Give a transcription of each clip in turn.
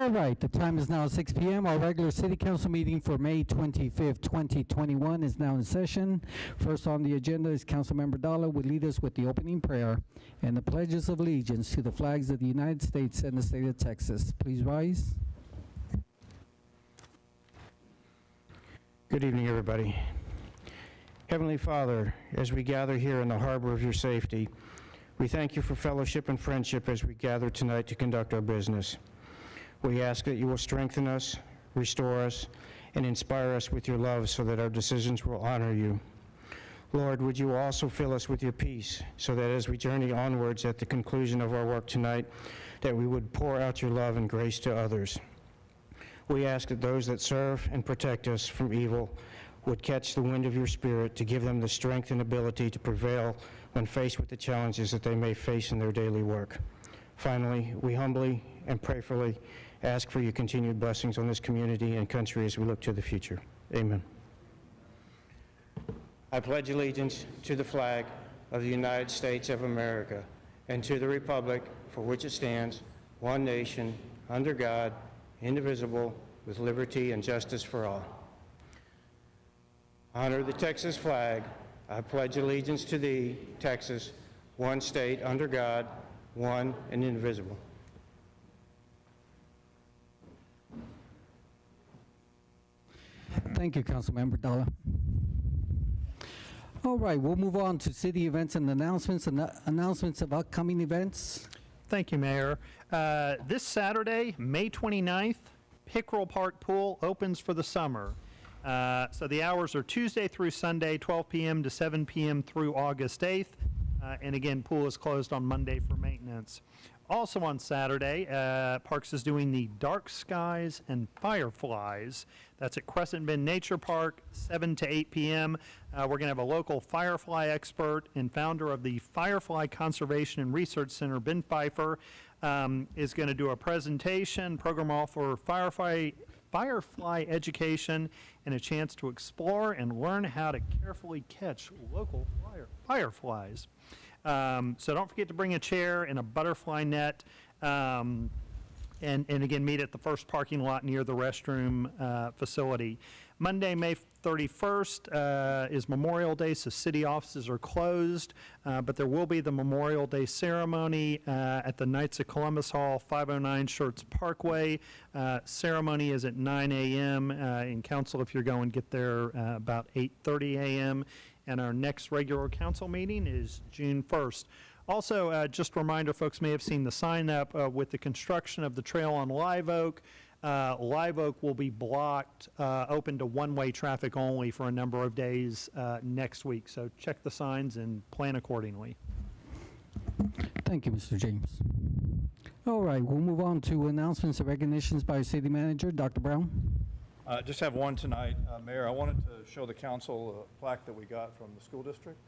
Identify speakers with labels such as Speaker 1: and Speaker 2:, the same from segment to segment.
Speaker 1: All right, the time is now 6 p.m. Our regular city council meeting for May 25th, 2021 is now in session. First on the agenda is Councilmember Dalla will lead us with the opening prayer and the pledges of allegiance to the flags of the United States and the state of Texas. Please rise.
Speaker 2: Good evening, everybody. Heavenly Father, as we gather here in the harbor of your safety, we thank you for fellowship and friendship as we gather tonight to conduct our business. We ask that you will strengthen us, restore us, and inspire us with your love so that our decisions will honor you. Lord, would you also fill us with your peace so that as we journey onwards at the conclusion of our work tonight, that we would pour out your love and grace to others. We ask that those that serve and protect us from evil would catch the wind of your spirit to give them the strength and ability to prevail when faced with the challenges that they may face in their daily work. Finally, we humbly and prayerfully ask for your continued blessings on this community and country as we look to the future. Amen. I pledge allegiance to the flag of the United States of America and to the republic for which it stands, one nation, under God, indivisible, with liberty and justice for all. Honor the Texas flag. I pledge allegiance to thee, Texas, one state under God, one and indivisible.
Speaker 1: Thank you, Councilmember Dalla. All right, we'll move on to city events and announcements of upcoming events.
Speaker 3: Thank you, Mayor. This Saturday, May 29th, Pickerel Park Pool opens for the summer. So the hours are Tuesday through Sunday, 12 p.m. to 7 p.m. through August 8th. And again, pool is closed on Monday for maintenance. Also on Saturday, Parks is doing the Dark Skies and Fireflies. That's at Crescent Bend Nature Park, 7 to 8 p.m. We're going to have a local firefly expert and founder of the Firefly Conservation and Research Center, Ben Pfeiffer, is going to do a presentation, program all for firefly education, and a chance to explore and learn how to carefully catch local fireflies. So don't forget to bring a chair and a butterfly net, and again, meet at the first parking lot near the restroom facility. Monday, May 31st is Memorial Day, so city offices are closed, but there will be the Memorial Day ceremony at the Knights of Columbus Hall, 509 Schertz Parkway. Ceremony is at 9 a.m. In council, if you're going, get there about 8:30 a.m. And our next regular council meeting is June 1st. Also, just a reminder, folks may have seen the sign up with the construction of the trail on Live Oak. Live Oak will be blocked, open to one-way traffic only for a number of days next week. So check the signs and plan accordingly.
Speaker 1: Thank you, Mr. James. All right, we'll move on to announcements and recognitions by City Manager, Dr. Brown.
Speaker 4: Just have one tonight. Mayor, I wanted to show the council a plaque that we got from the school district.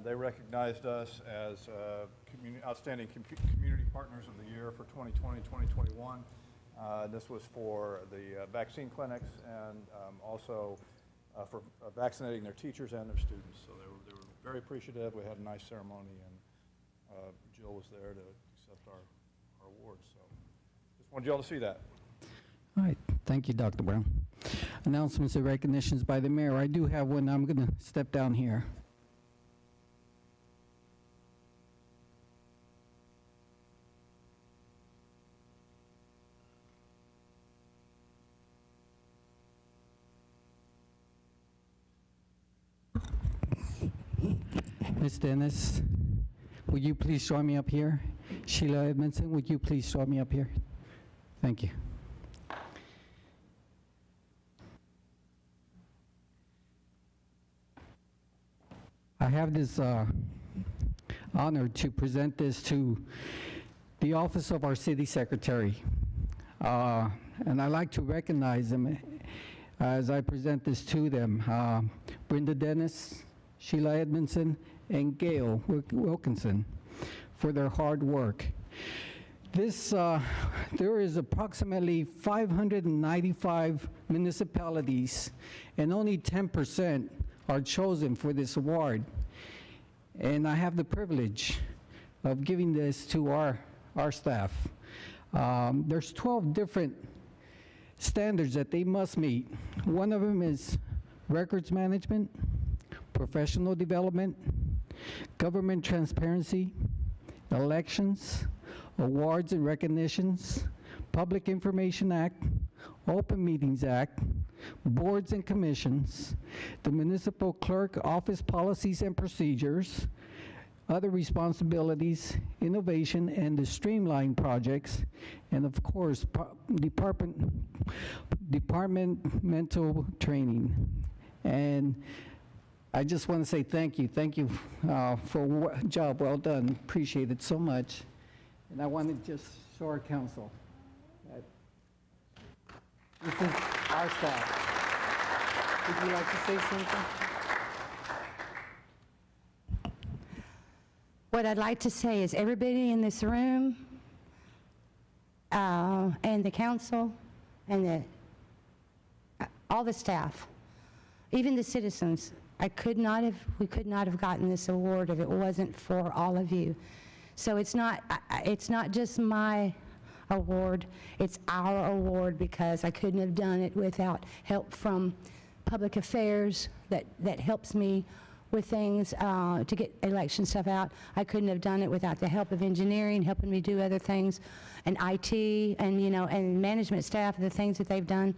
Speaker 4: They recognized us as outstanding community partners of the year for 2020-2021. This was for the vaccine clinics and also for vaccinating their teachers and their students. So they were very appreciative. We had a nice ceremony, and Jill was there to accept our awards. So just wanted you all to see that.
Speaker 1: All right, thank you, Dr. Brown. Announcements and recognitions by the mayor. I do have one. I'm going to step down here. Ms. Dennis, would you please join me up here? Sheila Edmondson, would you please join me up here? Thank you. I have this honor to present this to the office of our city secretary. And I'd like to recognize them as I present this to them. Brenda Dennis, Sheila Edmondson, and Gail Wilkinson for their hard work. There is approximately 595 municipalities, and only 10% are chosen for this award. And I have the privilege of giving this to our staff. There's 12 different standards that they must meet. One of them is records management, professional development, government transparency, elections, awards and recognitions, Public Information Act, Open Meetings Act, boards and commissions, the municipal clerk office policies and procedures, other responsibilities, innovation, and the streamline projects, and of course, departmental training. And I just want to say thank you. Thank you for a job well done. Appreciate it so much. And I want to just show our council that this is our staff. Would you like to say something?
Speaker 5: What I'd like to say is everybody in this room and the council and all the staff, even the citizens, we could not have gotten this award if it wasn't for all of you. So it's not just my award, it's our award, because I couldn't have done it without help from public affairs that helps me with things to get election stuff out. I couldn't have done it without the help of engineering, helping me do other things, and IT, and and management staff, the things that they've done,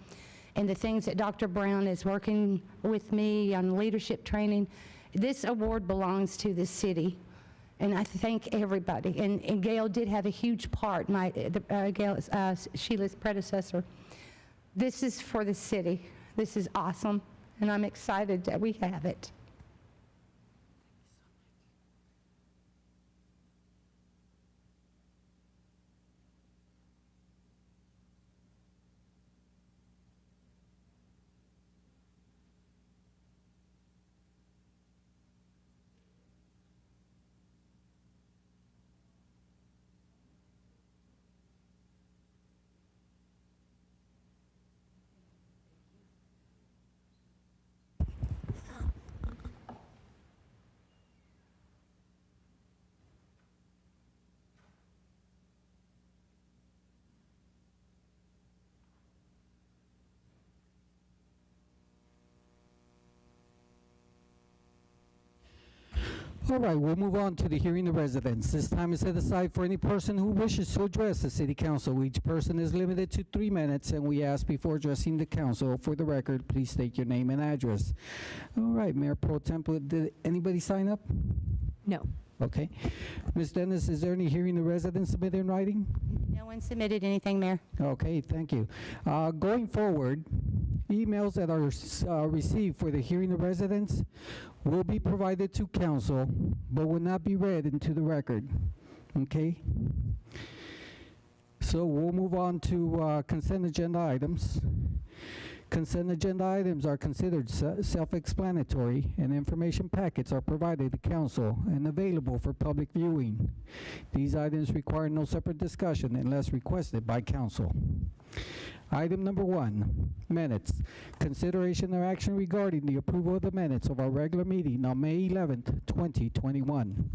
Speaker 5: and the things that Dr. Brown is working with me on leadership training. This award belongs to the city, and I thank everybody. And Gail did have a huge part. Gail, Sheila's predecessor. This is for the city. This is awesome, and I'm excited that we have it.
Speaker 1: All right, we'll move on to the hearing of residents. This time is set aside for any person who wishes to address the city council. Each person is limited to 3 minutes, and we ask before addressing the council, for the record, please state your name and address. All right, Mayor Pro Tempore, did anybody sign up?
Speaker 5: No.
Speaker 1: Okay. Ms. Dennis, is there any hearing of residents submitted in writing?
Speaker 5: No one submitted anything, Mayor.
Speaker 1: Okay, thank you. Going forward, emails that are received for the hearing of residents will be provided to council, but will not be read into the record, okay? So we'll move on to consent agenda items. Consent agenda items are considered self-explanatory, and information packets are provided to council and available for public viewing. These items require no separate discussion unless requested by council. Item number 1, minutes. Consideration or action regarding the approval of the minutes of our regular meeting on May 11th, 2021.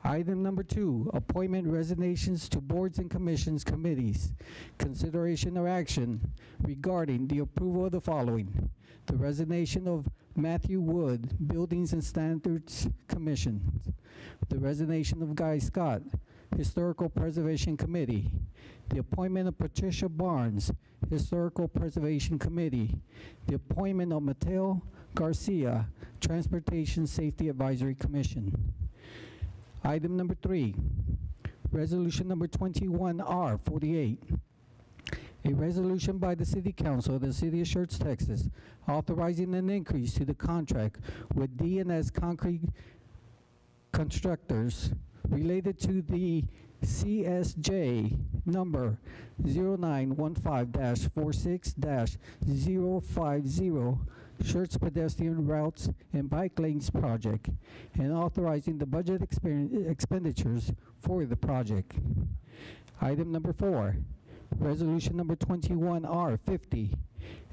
Speaker 1: Item number 2, appointment resignations to boards and commissions committees. Consideration or action regarding the approval of the following: the resignation of Matthew Wood, Buildings and Standards Commission; the resignation of Guy Scott, Historical Preservation Committee; the appointment of Patricia Barnes, Historical Preservation Committee; the appointment of Mateo Garcia, Transportation Safety Advisory Commission. Item number 3, resolution number 21R48, a resolution by the City Council of the City of Schertz, Texas, authorizing an increase to the contract with D&S Concrete Constructors related to the CSJ number 0915-46-050 Schertz Pedestrian Routes and Bike Lanes Project, and authorizing the budget expenditures for the project. Item number 4, Resolution number 21R50,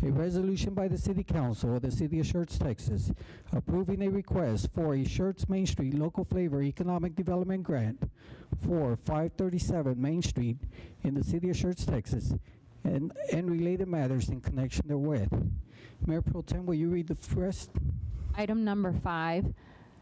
Speaker 1: a resolution by the City Council of the City of Schertz, Texas, approving a request for a Schertz Main Street Local Flavor Economic Development Grant for 537 Main Street in the City of Schertz, Texas, and related matters in connection therewith. Mayor Pro Tem, will you read the rest?
Speaker 6: Item number 5,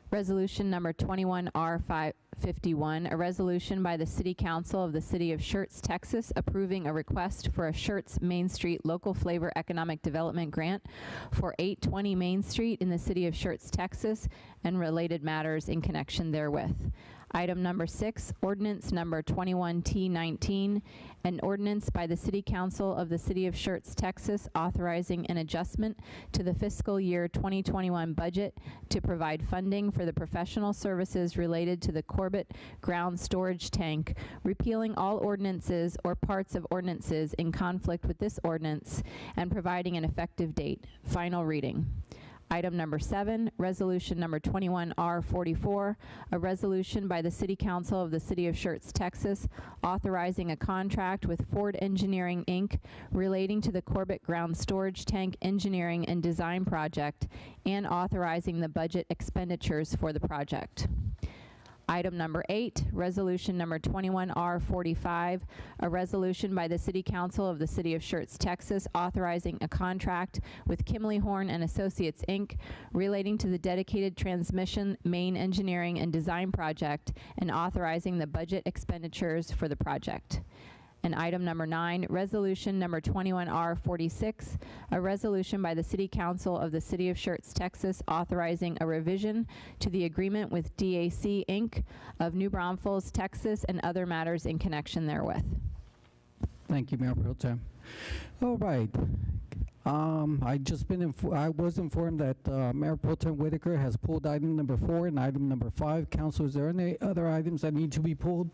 Speaker 6: resolution number 21R51, a resolution by the City Council of the City of Schertz, Texas, approving a request for a Schertz Main Street Local Flavor Economic Development Grant for 820 Main Street in the City of Schertz, Texas, and related matters in connection therewith. Item number 6, ordinance number 21T19, an ordinance by the City Council of the City of Schertz, Texas, authorizing an adjustment to the fiscal year 2021 budget to provide funding for the professional services related to the Corbett ground storage tank, repealing all ordinances or parts of ordinances in conflict with this ordinance, and providing an effective date. Final reading. Item number 7, resolution number 21R44, a resolution by the City Council of the City of Schertz, Texas, authorizing a contract with Ford Engineering, Inc. relating to the Corbett Ground Storage Tank Engineering and Design Project, and authorizing the budget expenditures for the project. Item number 8, resolution number 21R45, a resolution by the City Council of the City of Schertz, Texas, authorizing a contract with Kimley Horn and Associates, Inc., relating to the dedicated transmission main engineering and design project, and authorizing the budget expenditures for the project. And item number 9, resolution number 21R46, a resolution by the City Council of the City of Schertz, Texas, authorizing a revision to the agreement with DAC, Inc. of New Braunfels, Texas, and other matters in connection therewith.
Speaker 1: Thank you, Mayor Pro Tem. All right. I was informed that Mayor Pro Tem Whitaker has pulled item number 4 and item number 5. Council, is there any other items that need to be pulled?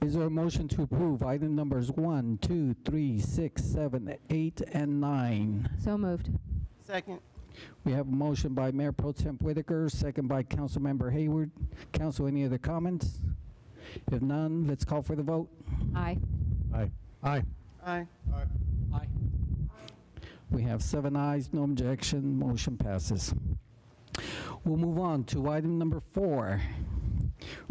Speaker 1: Is there a motion to approve item numbers 1, 2, 3, 6, 7, 8, and 9?
Speaker 6: So moved.
Speaker 7: Second.
Speaker 1: We have a motion by Mayor Pro Tem Whitaker, second by Councilmember Hayward. Council, any other comments? If none, let's call for the vote.
Speaker 6: Aye.
Speaker 2: Aye. Aye.
Speaker 7: Aye.
Speaker 1: Aye. We have 7 ayes, no objection, motion passes. We'll move on to item number 4.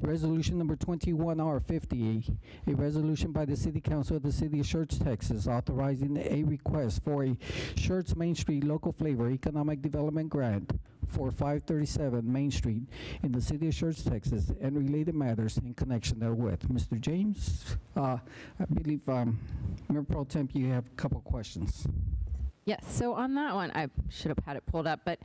Speaker 1: Resolution number 21R50, a resolution by the City Council of the City of Schertz, Texas, authorizing a request for a Schertz Main Street Local Flavor Economic Development Grant for 537 Main Street in the City of Schertz, Texas, and related matters in connection therewith. Mr. James, I believe Mayor Pro Temp, you have a couple questions.
Speaker 6: Yes, so on that one, I should have had it pulled up, but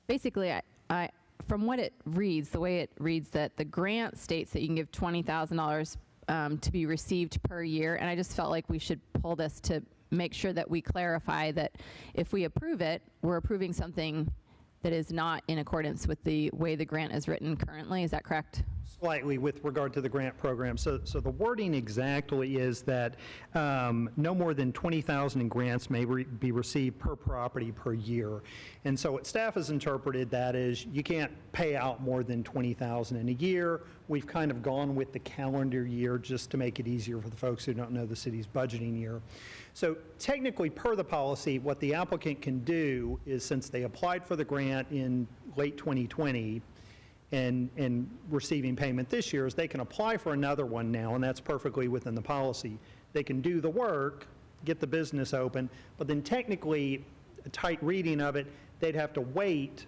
Speaker 6: basically, I from what it reads, the way it reads that the grant states that you can give $20,000 to be received per year, and I just felt like we should pull this to make sure that we clarify that if we approve it, we're approving something that is not in accordance with the way the grant is written currently. Is that correct?
Speaker 3: Slightly with regard to the grant program. So the wording exactly is that no more than $20,000 in grants may be received per property per year. And so what staff has interpreted that is you can't pay out more than $20,000 in a year. We've kind of gone with the calendar year just to make it easier for the folks who don't know the city's budgeting year. So technically, per the policy, what the applicant can do is, since they applied for the grant in late 2020 and receiving payment this year, is they can apply for another one now, and that's perfectly within the policy. They can do the work, get the business open, but then technically, a tight reading of it, they'd have to wait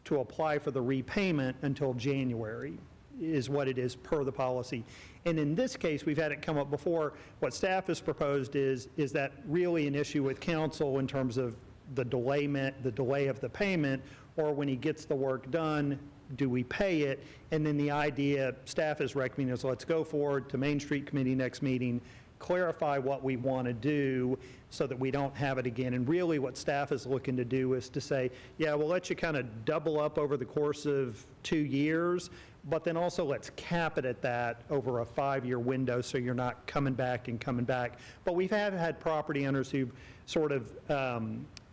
Speaker 3: to apply for the repayment until January, is what it is per the policy. And in this case, we've had it come up before. What staff has proposed is that really an issue with council in terms of the delay of the payment, or when he gets the work done, do we pay it? And then the idea staff is recommending is let's go forward to Main Street Committee next meeting, clarify what we want to do so that we don't have it again. And really what staff is looking to do is to say, yeah, we'll let you kind of double up over the course of 2 years, but then also let's cap it at that over a 5-year window so you're not coming back and coming back. But we've had property owners who've sort of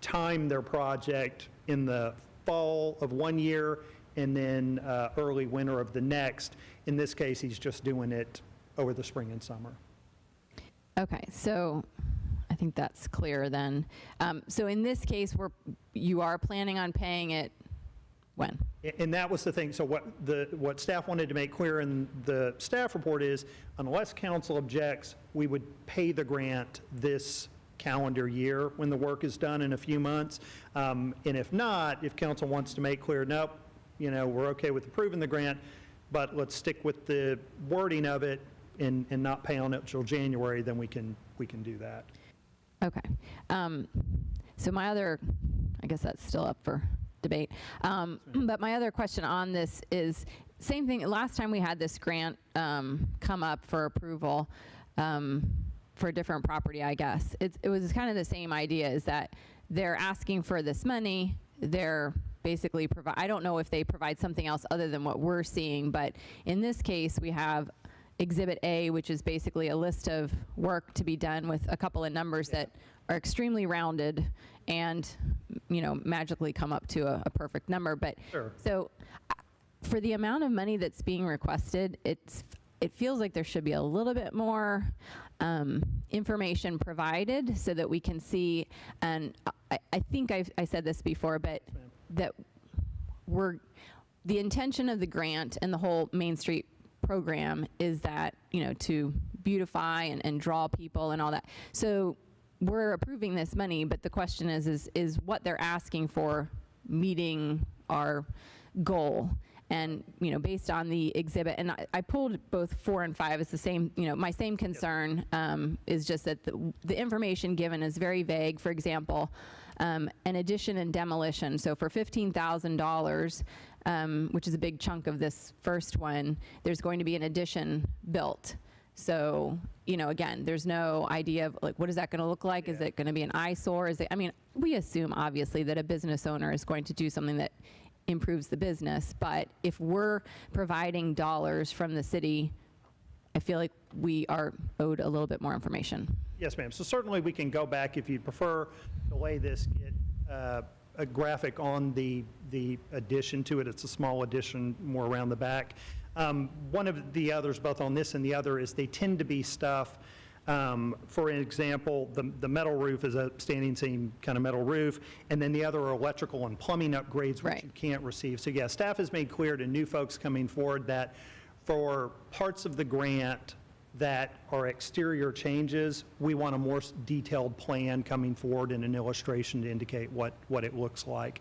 Speaker 3: timed their project in the fall of 1 year and then early winter of the next. In this case, he's just doing it over the spring and summer.
Speaker 6: Okay, so I think that's clear then. So in this case, you are planning on paying it when?
Speaker 3: And that was the thing. So what staff wanted to make clear in the staff report is, unless council objects, we would pay the grant this calendar year when the work is done in a few months. And if not, if council wants to make clear, nope, we're okay with approving the grant, but let's stick with the wording of it and not pay on it till January, then we can do that.
Speaker 6: Okay. So my other, I guess that's still up for debate. But my other question on this is, same thing, last time we had this grant come up for approval for a different property, I guess. It was kind of the same idea, is that they're asking for this money, they're basically I don't know if they provide something else other than what we're seeing, but in this case, we have Exhibit A, which is basically a list of work to be done with a couple of numbers that are extremely rounded and, magically come up to a perfect number. But
Speaker 3: Sure.
Speaker 6: So for the amount of money that's being requested, it feels like there should be a little bit more information provided so that we can see, and I think I said this before, but that the intention of the grant and the whole Main Street program is that, to beautify and draw people and all that. So we're approving this money, but the question is what they're asking for meeting our goal? And, based on the exhibit, and I pulled both 4 and 5, it's the same, my same concern is just that the information given is very vague. For example, an addition and demolition. So for $15,000, which is a big chunk of this first one, there's going to be an addition built. So, again, there's no idea of what is that going to look like? Is it going to be an eyesore? We assume obviously that a business owner is going to do something that improves the business, but if we're providing dollars from the city, I feel like we are owed a little bit more information.
Speaker 3: Yes, ma'am. So certainly we can go back, if you prefer to lay this, get a graphic on the addition to it. It's a small addition, more around the back. One of the others, both on this and the other, is they tend to be stuff, for example, the metal roof is a standing seam kind of metal roof, and then the other are electrical and plumbing upgrades, which you can't receive. So yeah, staff has made clear to new folks coming forward that for parts of the grant that are exterior changes, we want a more detailed plan coming forward and an illustration to indicate what it looks like.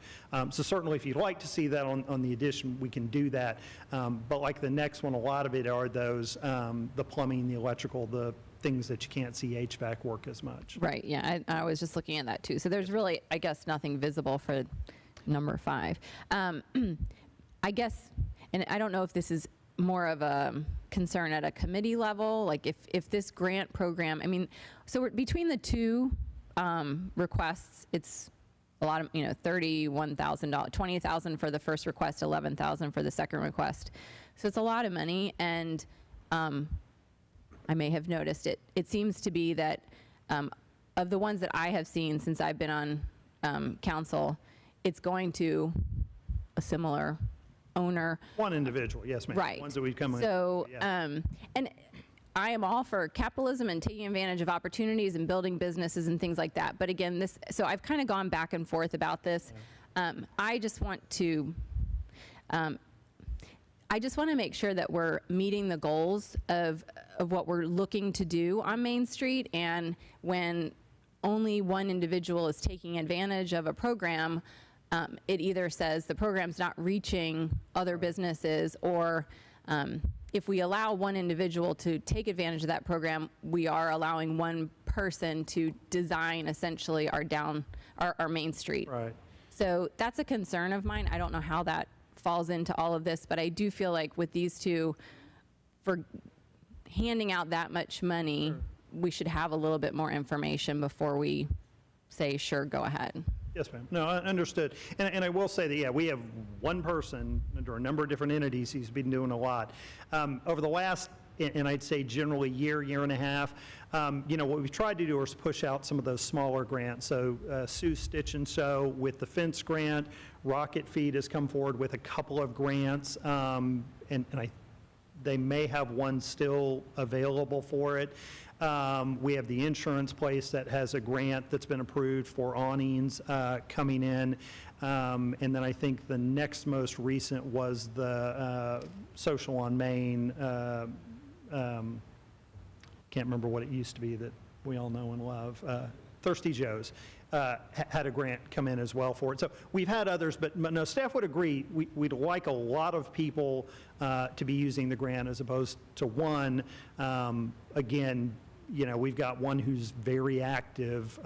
Speaker 3: So certainly if you'd like to see that on the addition, we can do that. But like the next one, a lot of it are those, the plumbing, the electrical, the things that you can't see HVAC work as much.
Speaker 6: Right, yeah, I was just looking at that too. So there's really, I guess, nothing visible for number 5. I guess, and I don't know if this is more of a concern at a committee level, like if this grant program, so between the two requests, it's a lot of, $31,000, $20,000 for the first request, $11,000 for the second request. So it's a lot of money, and I may have noticed it. It seems to be that of the ones that I have seen since I've been on council, it's going to a similar owner.
Speaker 3: One individual, yes, ma'am.
Speaker 6: Right.
Speaker 3: Ones that we've come in.
Speaker 6: So,
Speaker 3: yeah.
Speaker 6: And I am all for capitalism and taking advantage of opportunities and building businesses and things like that. But again, so I've kind of gone back and forth about this. I just want to make sure that we're meeting the goals of what we're looking to do on Main Street. And when only one individual is taking advantage of a program, it either says the program's not reaching other businesses, or if we allow one individual to take advantage of that program, we are allowing one person to design essentially our Main Street.
Speaker 3: Right.
Speaker 6: So that's a concern of mine. I don't know how that falls into all of this, but I do feel like with these two, for handing out that much money, we should have a little bit more information before we say, sure, go ahead.
Speaker 3: Yes, ma'am. No, understood. And I will say that, yeah, we have one person under a number of different entities. He's been doing a lot. Over the last and I'd say generally year and a half. What we've tried to do is push out some of those smaller grants. So Sue Stitch and Sew with the fence grant, Rocket Feed has come forward with a couple of grants, they may have one still available for it. We have the insurance place that has a grant that's been approved for awnings coming in. And then I think the next most recent was the Social on Main, can't remember what it used to be that we all know and love. Thirsty Joe's had a grant come in as well for it. So we've had others, but no, staff would agree, we'd like a lot of people to be using the grant as opposed to one. Again, we've got one who's very active,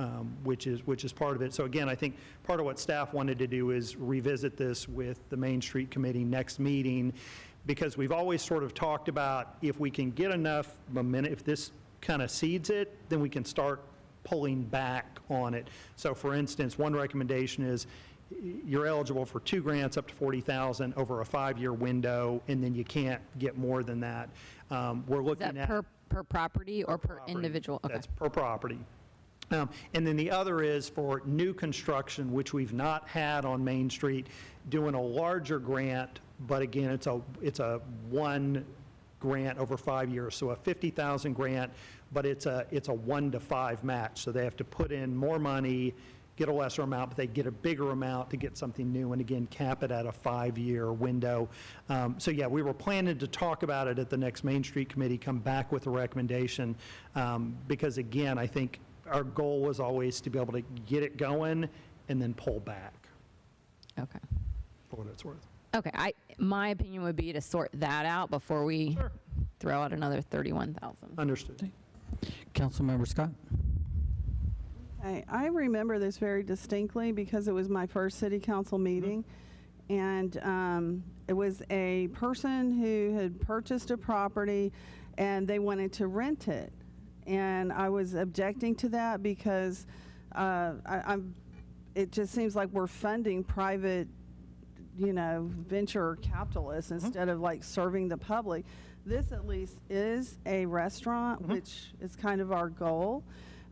Speaker 3: which is part of it. So again, I think part of what staff wanted to do is revisit this with the Main Street Committee next meeting, because we've always sort of talked about if we can get enough momentum, if this kind of seeds it, then we can start pulling back on it. So for instance, one recommendation is you're eligible for 2 grants up to $40,000 over a 5-year window, and then you can't get more than that. We're looking
Speaker 6: Is that per property or per individual? Okay.
Speaker 3: That's per property. And then the other is for new construction, which we've not had on Main Street, doing a larger grant, but again, it's a one grant over 5 years, so a $50,000 grant, but it's a 1 to 5 match. So they have to put in more money, get a lesser amount, but they get a bigger amount to get something new, and again, cap it at a 5-year window. So yeah, we were planning to talk about it at the next Main Street Committee, come back with a recommendation, because again, I think our goal was always to be able to get it going and then pull back.
Speaker 6: Okay.
Speaker 3: For what it's worth.
Speaker 6: Okay, my opinion would be to sort that out before we
Speaker 3: Sure.
Speaker 6: throw out another 31,000.
Speaker 3: Understood.
Speaker 1: Councilmember Scott?
Speaker 7: I remember this very distinctly because it was my first city council meeting, and it was a person who had purchased a property and they wanted to rent it, and I was objecting to that because it just seems like we're funding private venture capitalists instead of like serving the public. This at least is a restaurant, which is kind of our goal.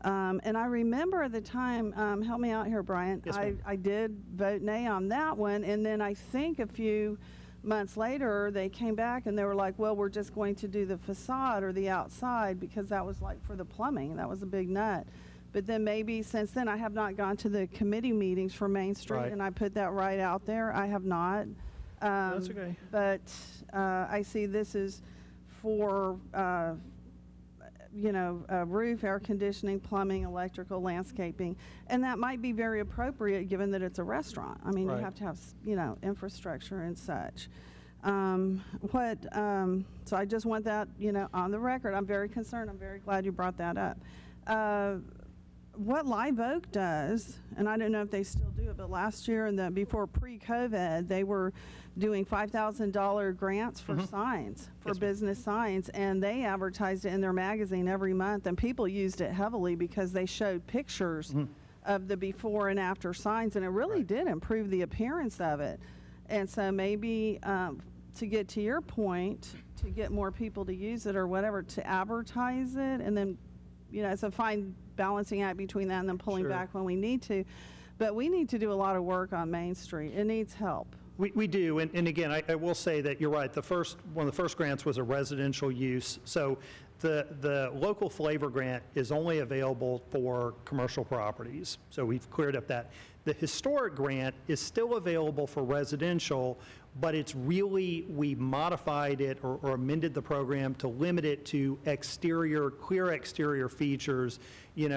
Speaker 7: And I remember at the time, help me out here, Brian,
Speaker 3: Yes, ma'am.
Speaker 7: I did vote nay on that one, and then I think a few months later they came back and they were like, well, we're just going to do the facade or the outside because that was like for the plumbing, that was a big nut. But then maybe since then I have not gone to the committee meetings for Main Street,
Speaker 3: Right.
Speaker 7: and I put that right out there. I have not.
Speaker 3: That's okay.
Speaker 7: But I see this is for, roof, air conditioning, plumbing, electrical, landscaping, and that might be very appropriate given that it's a restaurant. I mean,
Speaker 3: Right.
Speaker 7: you have to have, infrastructure and such. So I just want that, on the record. I'm very concerned. I'm very glad you brought that up. What Live Oak does, and I don't know if they still do it, but last year and before pre-COVID, they were doing $5,000 grants for signs, for
Speaker 3: Yes, ma'am.
Speaker 7: business signs, and they advertised it in their magazine every month, and people used it heavily because they showed pictures of the before and after signs, and it really did improve the appearance of it. And so maybe to get to your point, to get more people to use it or whatever, to advertise it, and then it's a fine balancing act between that and then pulling
Speaker 3: Sure.
Speaker 7: back when we need to. But we need to do a lot of work on Main Street. It needs help.
Speaker 3: We do, and again, I will say that you're right. One of the first grants was a residential use. So the local flavor grant is only available for commercial properties. So we've cleared up that. The historic grant is still available for residential, but it's really, we modified it or amended the program to limit it to clear exterior features,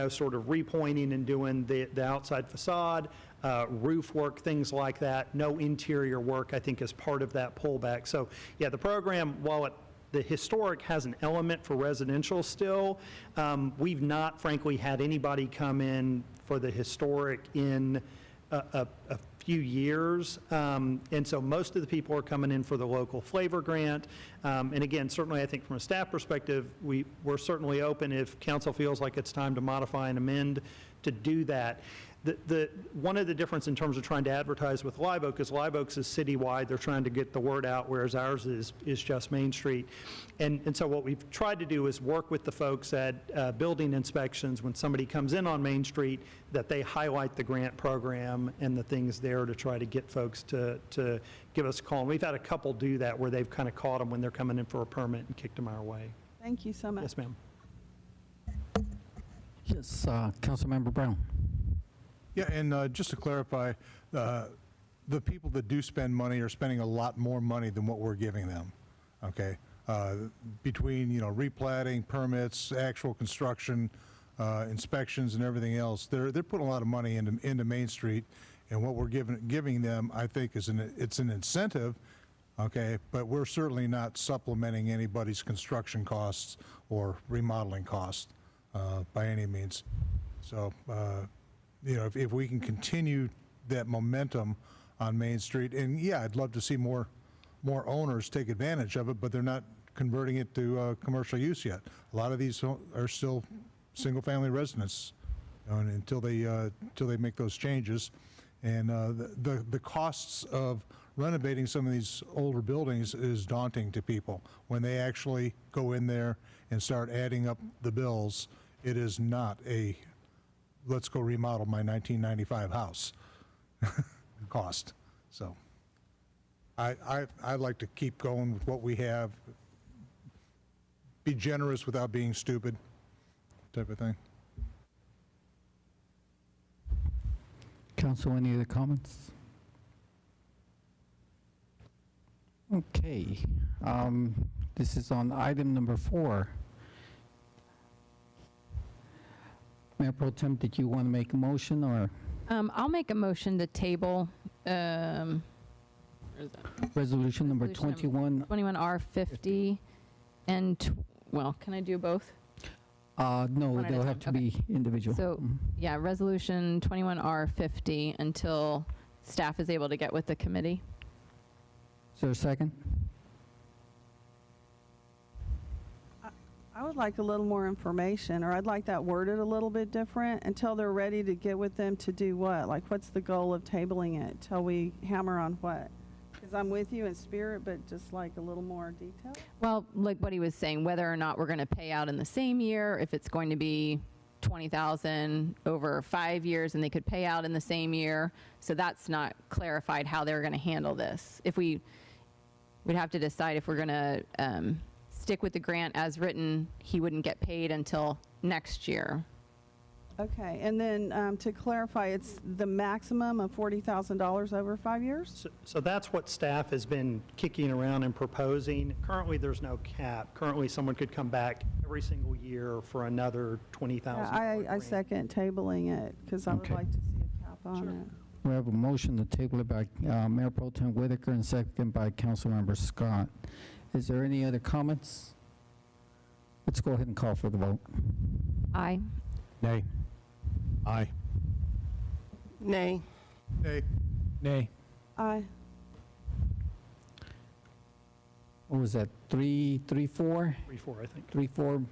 Speaker 3: sort of repointing and doing the outside facade, roof work, things like that. No interior work, I think, is part of that pullback. So, yeah, the program, while the historic has an element for residential still, we've not, frankly, had anybody come in for the historic in a few years, and so most of the people are coming in for the local flavor grant. And again, certainly I think from a staff perspective, we're certainly open if council feels like it's time to modify and amend to do that. One of the difference in terms of trying to advertise with Live Oak is Live Oak's is citywide. They're trying to get the word out, whereas ours is just Main Street. And so what we've tried to do is work with the folks at building inspections when somebody comes in on Main Street, that they highlight the grant program and the things there to try to get folks to give us a call. And we've had a couple do that where they've kind of caught them when they're coming in for a permit and kicked them our way.
Speaker 7: Thank you so much.
Speaker 3: Yes, ma'am.
Speaker 1: Yes, Councilmember Brown.
Speaker 8: Yeah, and just to clarify, the people that do spend money are spending a lot more money than what we're giving them, okay? Between, replatting, permits, actual construction, inspections, and everything else, they're putting a lot of money into Main Street, and what we're giving them, I think, it's an incentive, okay? But we're certainly not supplementing anybody's construction costs or remodeling costs by any means. So, if we can continue that momentum on Main Street, and yeah, I'd love to see more owners take advantage of it, but they're not converting it to commercial use yet. A lot of these are still single-family residents until they make those changes. And the costs of renovating some of these older buildings is daunting to people. When they actually go in there and start adding up the bills, it is not a let's go remodel my 1995 house cost. So I'd like to keep going with what we have, be generous without being stupid, type of thing.
Speaker 1: Council, any other comments? Okay, this is on item number 4. Mayor Pro Tem, did you want to make a motion, or?
Speaker 6: I'll make a motion to table,
Speaker 1: Resolution number 21.
Speaker 6: 21R50 and, well, can I do both?
Speaker 1: No,
Speaker 6: One at a
Speaker 1: they'll
Speaker 6: time,
Speaker 1: have to
Speaker 6: okay.
Speaker 1: be individual.
Speaker 6: So, yeah, Resolution 21R50 until staff is able to get with the committee.
Speaker 1: Is there a second?
Speaker 7: I would like a little more information, or I'd like that worded a little bit different until they're ready to get with them to do what? Like, what's the goal of tabling it till we hammer on what? Because I'm with you in spirit, but just like a little more detail.
Speaker 6: Well, like what he was saying, whether or not we're going to pay out in the same year, if it's going to be $20,000 over 5 years and they could pay out in the same year. So that's not clarified how they're going to handle this. We'd have to decide if we're going to stick with the grant as written. He wouldn't get paid until next year.
Speaker 7: Okay, and then to clarify, it's the maximum of $40,000 over 5 years?
Speaker 3: So that's what staff has been kicking around and proposing. Currently, there's no cap. Currently, someone could come back every single year for another $20,000.
Speaker 7: I second tabling it because I would
Speaker 1: Okay.
Speaker 7: like to see a cap on
Speaker 3: Sure.
Speaker 7: it.
Speaker 1: We have a motion to table it by Mayor Pro Tem Whitaker and second by Councilmember Scott. Is there any other comments? Let's go ahead and call for the vote.
Speaker 6: Aye.
Speaker 8: Nay. Aye.
Speaker 9: Nay.
Speaker 8: Nay.
Speaker 1: Nay.
Speaker 7: Aye.
Speaker 1: What was that, 3-4?
Speaker 3: 3-4, I think.
Speaker 1: 3-4,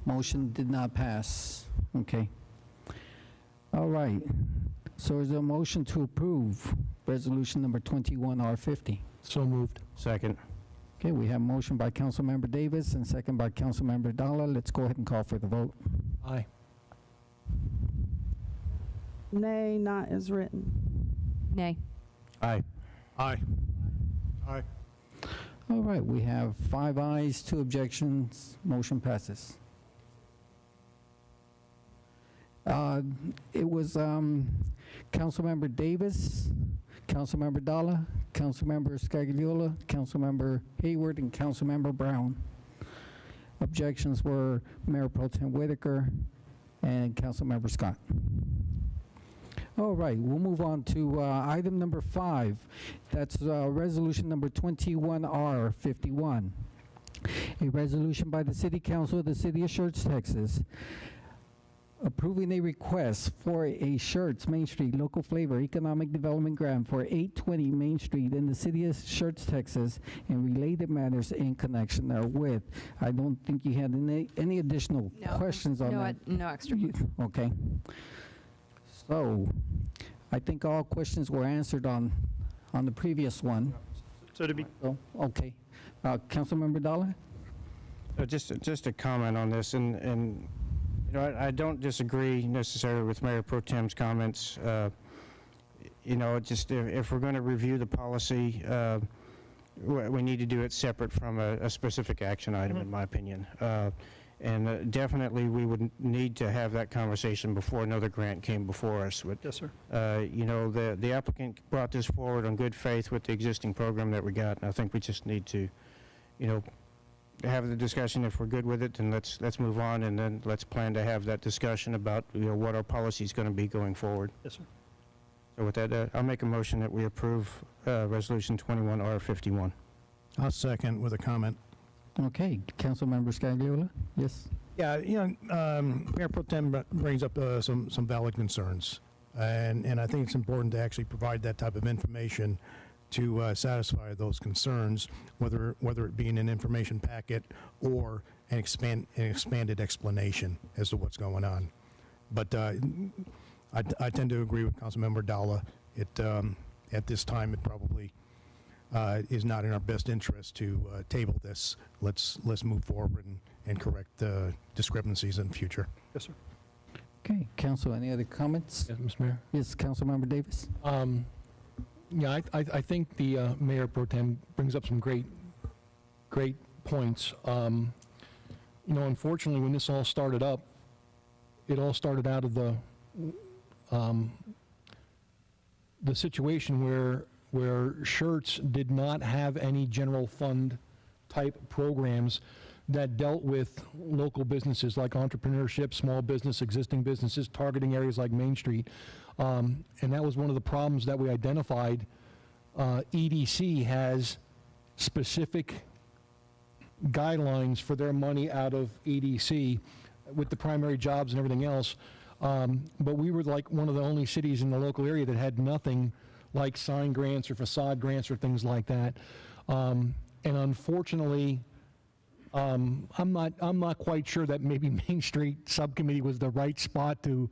Speaker 1: motion did not pass. Okay. All right. So is there a motion to approve resolution number 21R50?
Speaker 8: So moved.
Speaker 2: Second.
Speaker 1: Okay, we have a motion by Councilmember Davis and second by Councilmember Dalla. Let's go ahead and call for the vote.
Speaker 8: Aye.
Speaker 7: Nay, not as written.
Speaker 6: Nay.
Speaker 2: Aye.
Speaker 8: Aye. Aye.
Speaker 1: All right, we have 5 ayes, 2 objections, motion passes. It was Councilmember Davis, Councilmember Dalla, Councilmember Scagliola, Councilmember Hayward, and Councilmember Brown. Objections were Mayor Pro Tem Whitaker and Councilmember Scott. All right, we'll move on to item number 5. That's resolution number 21R51. A resolution by the City Council of the City of Schertz, Texas, approving a request for a Schertz Main Street Local Flavor Economic Development Grant for 820 Main Street in the city of Schertz, Texas, and related matters in connection therewith. I don't think you had any additional questions on that.
Speaker 6: No extra.
Speaker 1: Okay. So, I think all questions were answered on the previous one.
Speaker 3: So to be,
Speaker 1: So, okay. Councilmember Dalla?
Speaker 2: Just a comment on this, and you know, I don't disagree necessarily with Mayor Pro Tem's comments. You know, just if we're going to review the policy, we need to do it separate from a specific action item, in my opinion. And definitely, we would need to have that conversation before another grant came before us.
Speaker 3: yes, sir.
Speaker 2: You know, the applicant brought this forward on good faith with the existing program that we got, and I think we just need to, you know, have the discussion. If we're good with it, then let's move on, and then let's plan to have that discussion about, you know, what our policy is going to be going forward.
Speaker 3: Yes, sir.
Speaker 2: So with that, I'll make a motion that we approve Resolution 21R51.
Speaker 10: I'll second with a comment.
Speaker 1: Okay, Councilmember Scagliola? Yes?
Speaker 10: Yeah, you know, Mayor Pro Tem brings up some valid concerns, and I think it's important to actually provide that type of information to satisfy those concerns, whether it be in an information packet or an expanded explanation as to what's going on. But I tend to agree with Councilmember Dalla. At this time, it probably is not in our best interest to table this. Let's move forward and correct discrepancies in the future.
Speaker 3: Yes, sir.
Speaker 1: Okay, Council, any other comments?
Speaker 11: Yes, Mr. Mayor.
Speaker 1: Yes, Councilmember Davis?
Speaker 11: Yeah, I think the Mayor Pro Tem brings up some great points. You know, unfortunately, when this all started up, it all started out of the situation where Schertz did not have any general fund type programs that dealt with local businesses like entrepreneurship, small business, existing businesses, targeting areas like Main Street. And that was one of the problems that we identified. EDC has specific guidelines for their money out of EDC with the primary jobs and everything else. But we were like one of the only cities in the local area that had nothing like sign grants or facade grants or things like that. And unfortunately, I'm not quite sure that maybe Main Street Subcommittee was the right spot to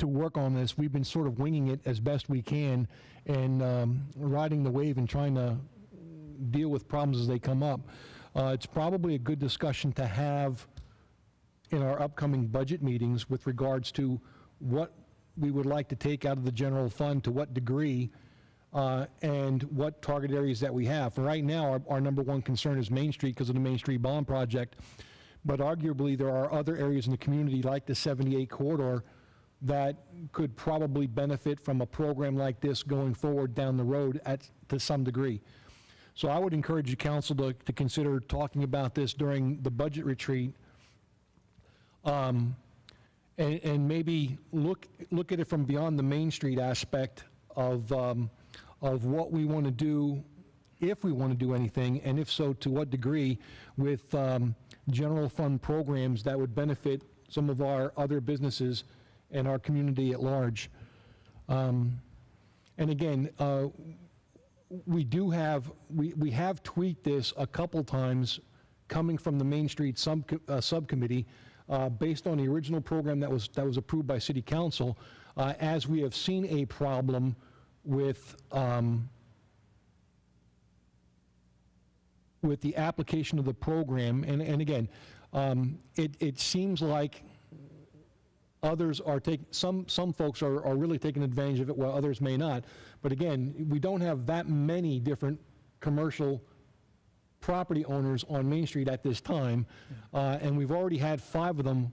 Speaker 11: work on this. We've been sort of winging it as best we can and riding the wave and trying to deal with problems as they come up. It's probably a good discussion to have in our upcoming budget meetings with regards to what we would like to take out of the general fund, to what degree, and what target areas that we have. For right now, our number one concern is Main Street because of the Main Street Bond Project, but arguably there are other areas in the community like the 78 corridor that could probably benefit from a program like this going forward down the road to some degree. So I would encourage the council to consider talking about this during the budget retreat, and maybe look at it from beyond the Main Street aspect of what we want to do, if we want to do anything, and if so, to what degree, with general fund programs that would benefit some of our other businesses and our community at large. And again, we have tweaked this a couple times coming from the Main Street subcommittee based on the original program that was approved by City Council, as we have seen a problem with the application of the program. And again, it seems like others are some folks are really taking advantage of it while others may not. But again, we don't have that many different commercial property owners on Main Street at this time, and we've already had 5 of them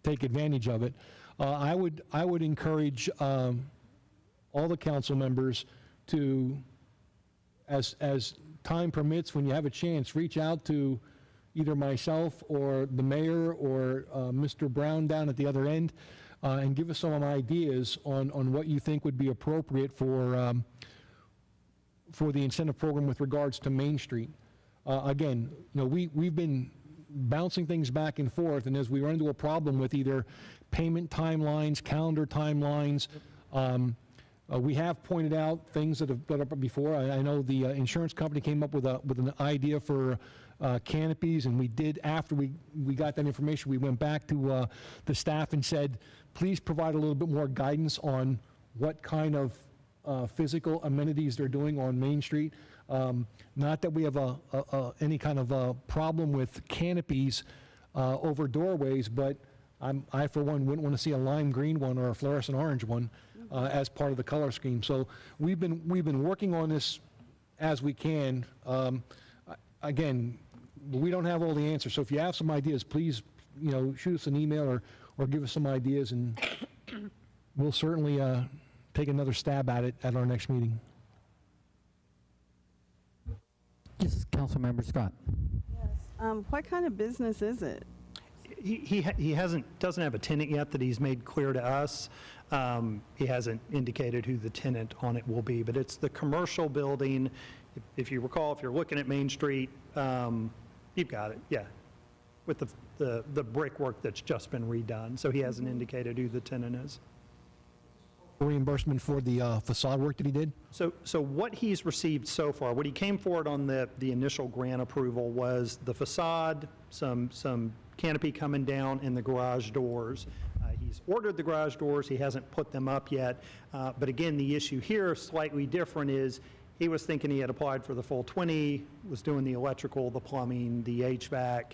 Speaker 11: take advantage of it. I would encourage all the council members to, as time permits, when you have a chance, reach out to either myself or the mayor or Mr. Brown down at the other end, and give us some ideas on what you think would be appropriate for the incentive program with regards to Main Street. Again, you know, we've been bouncing things back and forth, and as we run into a problem with either payment timelines, calendar timelines, we have pointed out things that have been up before. I know the insurance company came up with an idea for canopies, and we did, after we got that information, we went back to the staff and said, please provide a little bit more guidance on what kind of physical amenities they're doing on Main Street. Not that we have any kind of a problem with canopies over doorways, but I, for one, wouldn't want to see a lime green one or a fluorescent orange one as part of the color scheme. So we've been working on this as we can. Again, we don't have all the answers, so if you have some ideas, please, shoot us an email or give us some ideas, and we'll certainly take another stab at it at our next meeting.
Speaker 1: Yes, Councilmember Scott.
Speaker 7: Yes. What kind of business is it?
Speaker 3: He doesn't have a tenant yet that he's made clear to us. He hasn't indicated who the tenant on it will be, but it's the commercial building. If you recall, if you're looking at Main Street, you've got it, yeah, with the brickwork that's just been redone. So he hasn't indicated who the tenant is.
Speaker 11: Reimbursement for the facade work that he did?
Speaker 3: So what he's received so far, what he came forward on the initial grant approval was the facade, some canopy coming down, and the garage doors. He's ordered the garage doors. He hasn't put them up yet. But again, the issue here, slightly different, is he was thinking he had applied for the full 20, was doing the electrical, the plumbing, the HVAC.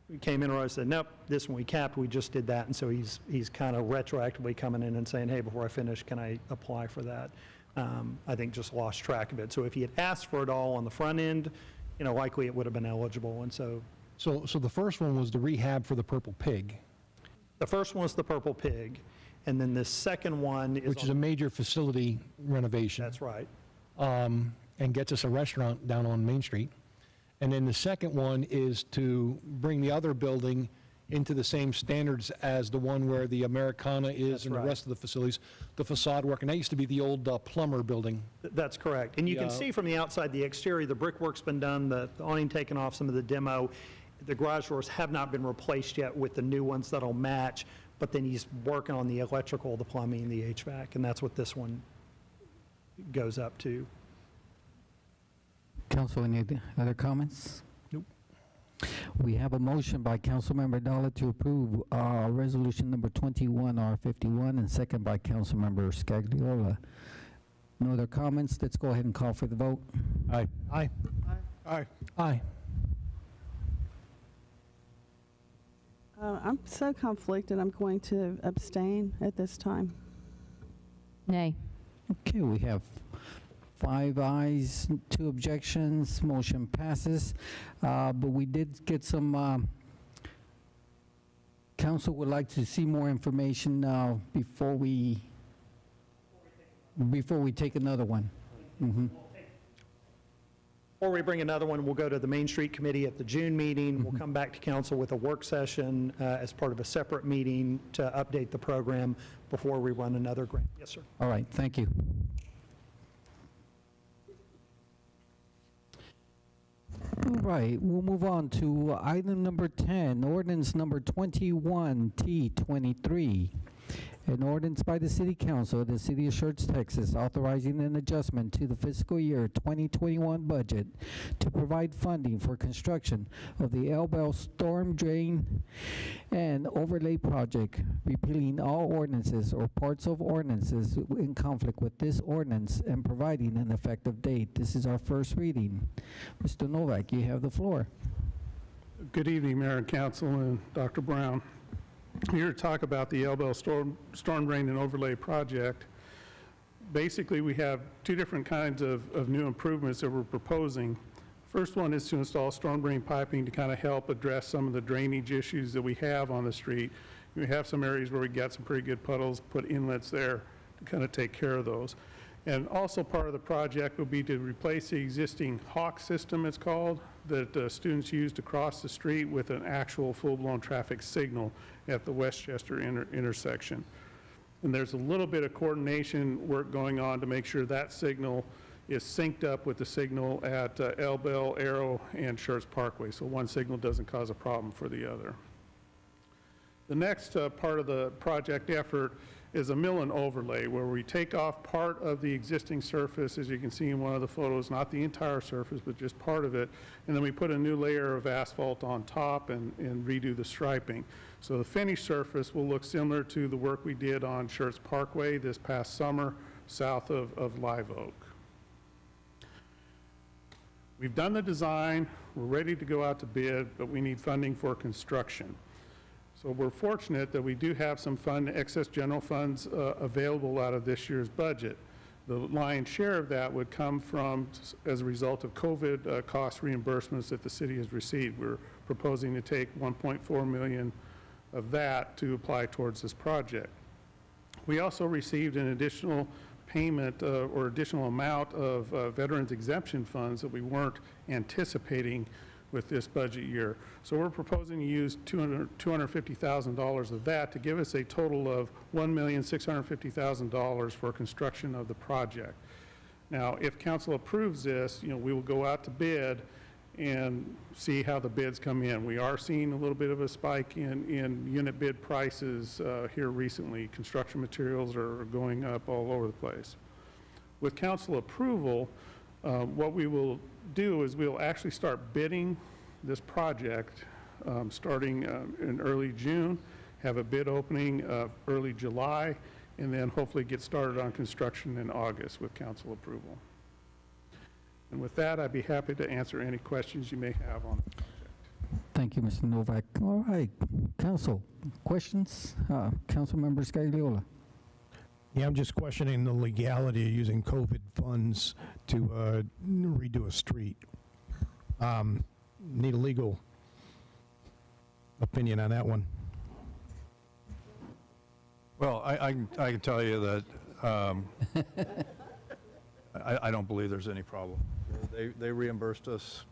Speaker 3: We came in and I said, nope, this one we capped, we just did that. And so he's kind of retroactively coming in and saying, hey, before I finish, can I apply for that? I think just lost track of it. So if he had asked for it all on the front end, likely it would have been eligible. And so
Speaker 11: the first one was the rehab for the Purple Pig.
Speaker 3: The first one was the Purple Pig, and then the second one is...
Speaker 11: Which is a major facility renovation.
Speaker 3: That's right.
Speaker 11: And gets us a restaurant down on Main Street. And then the second one is to bring the other building into the same standards as the one where the Americana is.
Speaker 3: That's
Speaker 11: and
Speaker 3: right.
Speaker 11: The rest of the facilities, the facade work. And that used to be the old plumber building.
Speaker 3: That's correct. And you can see from the outside, the exterior, the brickwork's been done, the awning taken off, some of the demo. The garage doors have not been replaced yet with the new ones that'll match, but then he's working on the electrical, the plumbing, the HVAC, and that's what this one goes up to.
Speaker 1: Council, any other comments?
Speaker 11: Nope.
Speaker 1: We have a motion by Councilmember Dollar to approve resolution number 21R51, and second by Councilmember Scagliola. No other comments? Let's go ahead and call for the vote.
Speaker 11: Aye.
Speaker 10: Aye.
Speaker 8: Aye.
Speaker 11: Aye.
Speaker 7: I'm so conflicted, I'm going to abstain at this time.
Speaker 6: Nay.
Speaker 1: Okay, we have 5 ayes, 2 objections, motion passes. But we did get some, council would like to see more information before we take another one.
Speaker 3: Or we bring another one, we'll go to the Main Street Committee at the June meeting. We'll come back to council with a work session as part of a separate meeting to update the program before we run another grant. Yes, sir.
Speaker 1: All right, thank you. All right, we'll move on to item number 10, ordinance number 21T23. An ordinance by the City Council of the City of Schertz, Texas, authorizing an adjustment to the fiscal year 2021 budget to provide funding for construction of the El Bell Storm Drain and Overlay Project, repealing all ordinances or parts of ordinances in conflict with this ordinance and providing an effective date. This is our first reading. Mr. Novak, you have the floor.
Speaker 12: Good evening, Mayor and Council and Dr. Brown. I'm here to talk about the El Bell Storm Drain and Overlay Project. Basically, we have 2 different kinds of new improvements that we're proposing. First one is to install storm drain piping to kind of help address some of the drainage issues that we have on the street. We have some areas where we got some pretty good puddles, put inlets there to kind of take care of those. And also part of the project will be to replace the existing Hawk system, it's called, that students use to cross the street with an actual full-blown traffic signal at the Westchester intersection. And there's a little bit of coordination work going on to make sure that signal is synced up with the signal at Elbel, Arrow, and Schertz Parkway, so one signal doesn't cause a problem for the other. The next part of the project effort is a mill and overlay, where we take off part of the existing surface, as you can see in one of the photos, not the entire surface, but just part of it, and then we put a new layer of asphalt on top and redo the striping. So the finished surface will look similar to the work we did on Schertz Parkway this past summer, south of Live Oak. We've done the design, we're ready to go out to bid, but we need funding for construction. So we're fortunate that we do have some excess general funds available out of this year's budget. The lion's share of that would come from, as a result of COVID cost reimbursements that the city has received. We're proposing to take $1.4 million of that to apply towards this project. We also received an additional payment or additional amount of veterans exemption funds that we weren't anticipating with this budget year. So we're proposing to use $250,000 of that to give us a total of $1,650,000 for construction of the project. Now, if council approves this, we will go out to bid and see how the bids come in. We are seeing a little bit of a spike in unit bid prices here recently. Construction materials are going up all over the place. With council approval, what we will do is we'll actually start bidding this project starting in early June, have a bid opening early July, and then hopefully get started on construction in August with council approval. And with that, I'd be happy to answer any questions you may have on the project.
Speaker 1: Thank you, Mr. Novak. All right, council, questions? Councilmember Scagliola.
Speaker 10: Yeah, I'm just questioning the legality of using COVID funds to redo a street. Need a legal opinion on that one.
Speaker 4: Well, I can tell you that I don't believe there's any problem. They reimbursed us.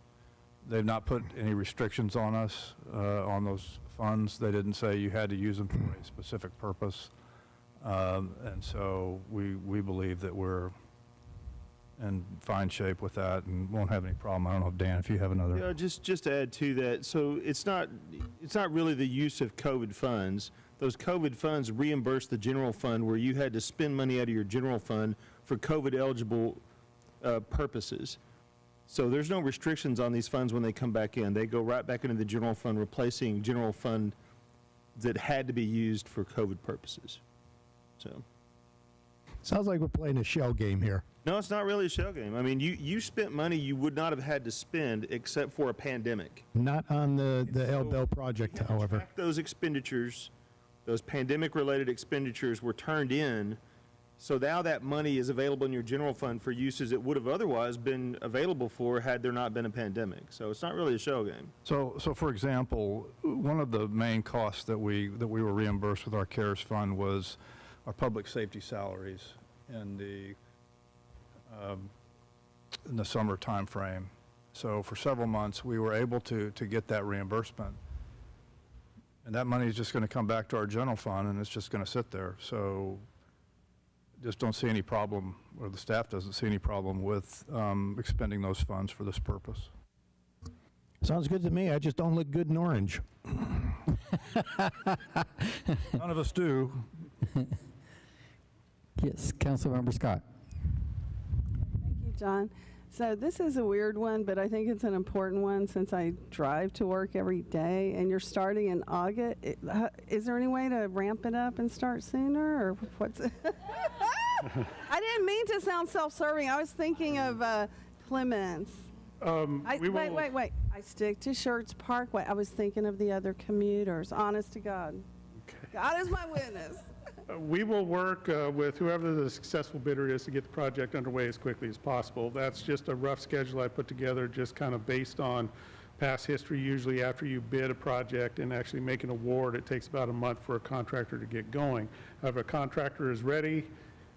Speaker 4: They've not put any restrictions on us on those funds. They didn't say you had to use them for a specific purpose. And so we believe that we're in fine shape with that and won't have any problem. I don't know, Dan, if you have another.
Speaker 13: Yeah, just to add to that, so it's not really the use of COVID funds. Those COVID funds reimburse the general fund where you had to spend money out of your general fund for COVID eligible purposes. So there's no restrictions on these funds when they come back in. They go right back into the general fund, replacing general fund that had to be used for COVID purposes. So.
Speaker 10: Sounds like we're playing a shell game here.
Speaker 13: No, it's not really a shell game. I mean, you spent money you would not have had to spend except for a pandemic.
Speaker 10: Not on the Elbel project, however.
Speaker 13: Those expenditures, those pandemic-related expenditures were turned in, so now that money is available in your general fund for uses it would have otherwise been available for had there not been a pandemic. So it's not really a shell game.
Speaker 4: So for example, one of the main costs that we were reimbursed with our CARES fund was our public safety salaries in the summer time frame. So for several months, we were able to get that reimbursement. And that money is just going to come back to our general fund, and it's just going to sit there. So just don't see any problem, or the staff doesn't see any problem with expending those funds for this purpose.
Speaker 10: Sounds good to me. I just don't look good in orange.
Speaker 4: None of us do.
Speaker 1: Yes, Councilmember Scott.
Speaker 7: Thank you, John. So this is a weird one, but I think it's an important one since I drive to work every day, and you're starting in August. Is there any way to ramp it up and start sooner, or what's it? I didn't mean to sound self-serving. I was thinking of Clements. Wait. I stick to Schertz Parkway. I was thinking of the other commuters, honest to God. Okay. God is my witness.
Speaker 12: We will work with whoever the successful bidder is to get the project underway as quickly as possible. That's just a rough schedule I put together, just kind of based on past history. Usually after you bid a project and actually make an award, it takes about a month for a contractor to get going. If a contractor is ready,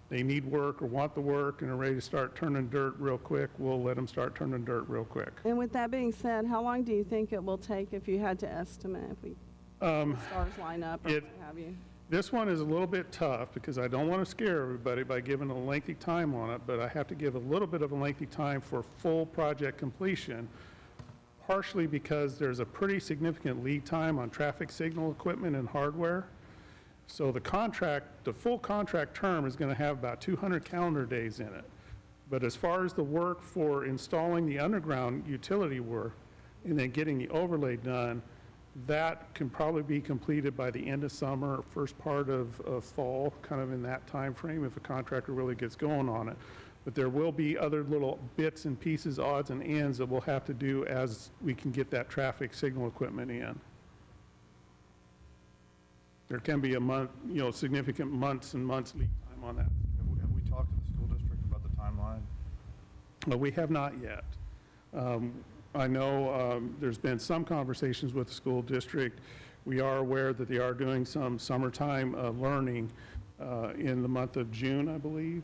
Speaker 12: they need work or want the work and are ready to start turning dirt real quick, we'll let them start turning dirt real quick.
Speaker 7: And with that being said, how long do you think it will take if you had to estimate, if we stars line up or what have you?
Speaker 12: This one is a little bit tough because I don't want to scare everybody by giving a lengthy time on it, but I have to give a little bit of a lengthy time for full project completion, partially because there's a pretty significant lead time on traffic signal equipment and hardware. So the full contract term is going to have about 200 calendar days in it. But as far as the work for installing the underground utility work and then getting the overlay done, that can probably be completed by the end of summer, or first part of fall, kind of in that time frame if a contractor really gets going on it. But there will be other little bits and pieces, odds and ends that we'll have to do as we can get that traffic signal equipment in. There can be a month, significant months and months lead time on that.
Speaker 4: Have we talked to the school district about the timeline?
Speaker 12: But we have not yet. I know there's been some conversations with the school district. We are aware that they are doing some summertime learning in the month of June, I believe.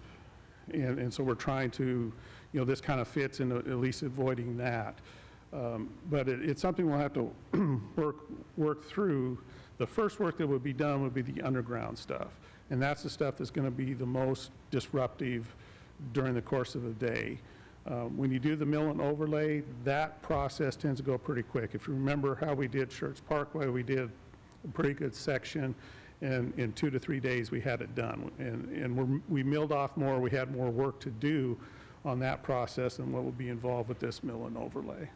Speaker 12: And so we're trying to, this kind of fits in at least avoiding that. But it's something we'll have to work through. The first work that would be done would be the underground stuff. And that's the stuff that's going to be the most disruptive during the course of the day. When you do the mill and overlay, that process tends to go pretty quick. If you remember how we did Schertz Parkway, we did a pretty good section, and in 2 to 3 days we had it done. And we milled off more, we had more work to do on that process than what will be involved with this mill and overlay.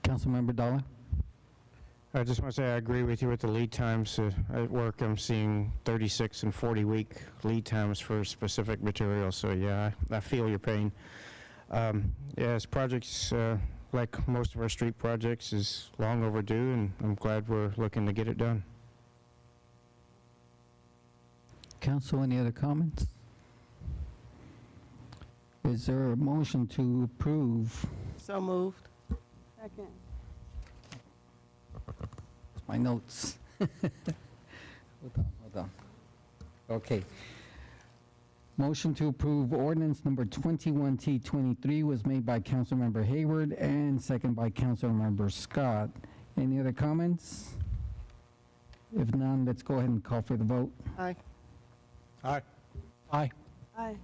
Speaker 1: Councilmember Dalla?
Speaker 2: I just want to say I agree with you with the lead times. At work, I'm seeing 36 and 40-week lead times for specific materials. So yeah, I feel your pain. Yes, projects like most of our street projects is long overdue, and I'm glad we're looking to get it done.
Speaker 1: Council, any other comments? Is there a motion to approve?
Speaker 9: So moved.
Speaker 7: Second.
Speaker 1: My notes. Hold on. Okay. Motion to approve ordinance number 21T23 was made by Councilmember Hayward and second by Councilmember Scott. Any other comments? If none, let's go ahead and call for the vote.
Speaker 9: Aye.
Speaker 8: Aye.
Speaker 11: Aye.
Speaker 7: Aye.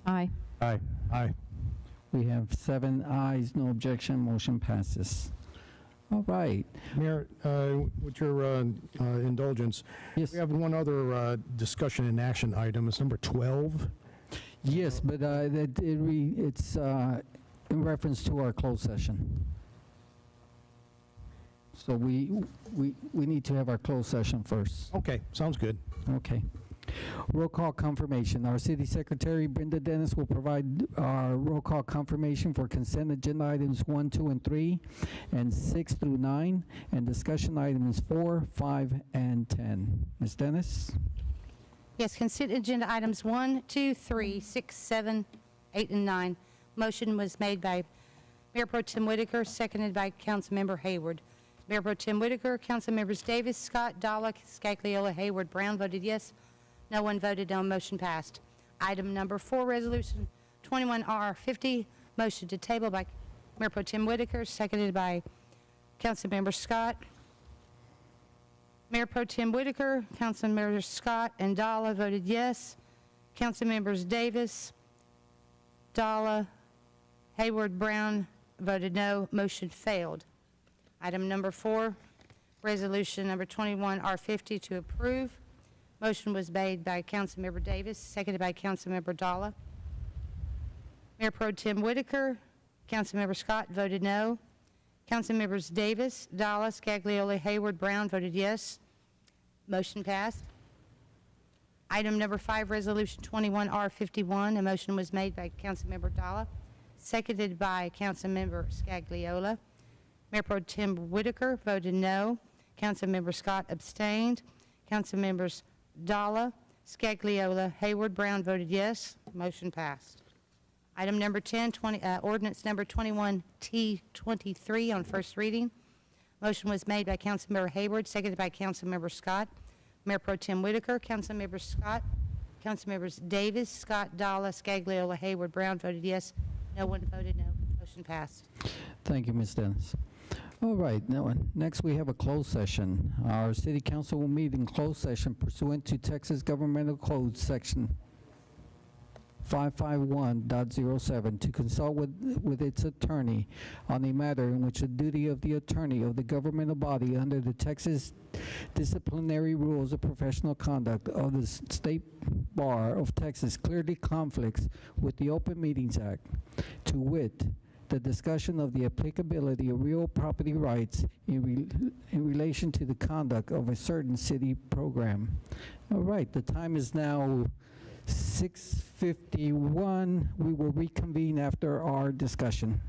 Speaker 6: Aye.
Speaker 2: Aye.
Speaker 11: Aye.
Speaker 1: We have 7 ayes, no objection, motion passes. All right.
Speaker 10: Mayor, with your indulgence,
Speaker 1: Yes.
Speaker 10: we have one other discussion and action item. It's number 12.
Speaker 1: Yes, but it's in reference to our closed session. So we need to have our closed session first.
Speaker 10: Okay, sounds good.
Speaker 1: Okay. Roll call confirmation. Our city secretary, Brenda Dennis, will provide our roll call confirmation for consent agenda items 1, 2, and 3, and 6 through 9, and discussion items 4, 5, and 10. Ms. Dennis?
Speaker 5: Yes, consent agenda items 1, 2, 3, 6, 7, 8, and 9. Motion was made by Mayor Pro Tem Whitaker, seconded by Councilmember Hayward. Mayor Pro Tem Whitaker, Councilmembers Davis, Scott, Dalla, Scagliola, Hayward, Brown voted yes. No one voted no. Motion passed. Item number 4, resolution 21R50, motion to table by Mayor Pro Tem Whitaker, seconded by Councilmember Scott. Mayor Pro Tem Whitaker, Councilmembers Scott and Dalla voted yes. Councilmembers Davis, Dalla, Hayward, Brown voted no. Motion failed. Item number 4, resolution number 21R50 to approve. Motion was made by Councilmember Davis, seconded by Councilmember Dalla. Mayor Pro Tem Whitaker, Councilmember Scott voted no. Councilmembers Davis, Dalla, Scagliola, Hayward, Brown voted yes. Motion passed. Item number 5, resolution 21R51. A motion was made by Councilmember Dalla, seconded by Councilmember Scagliola. Mayor Pro Tem Whitaker voted no. Councilmember Scott abstained. Councilmembers Dalla, Scagliola, Hayward, Brown voted yes. Motion passed. Item number 10, ordinance number 21T23 on first reading. Motion was made by Councilmember Hayward, seconded by Councilmember Scott. Mayor Pro Tem Whitaker, Councilmember Scott, Councilmembers Davis, Scott, Dalla, Scagliola, Hayward, Brown voted yes. No one voted no. Motion passed.
Speaker 1: Thank you, Ms. Dennis. All right, now, next we have a closed session. Our city council will meet in closed session pursuant to Texas Governmental Code Section 551.07 to consult with its attorney on a matter in which the duty of the attorney of the governmental body under the Texas disciplinary rules of professional conduct of the State Bar of Texas clearly conflicts with the Open Meetings Act, to wit, the discussion of the applicability of real property rights in relation to the conduct of a certain city program. All right, the time is now 6:51. We will reconvene after our discussion.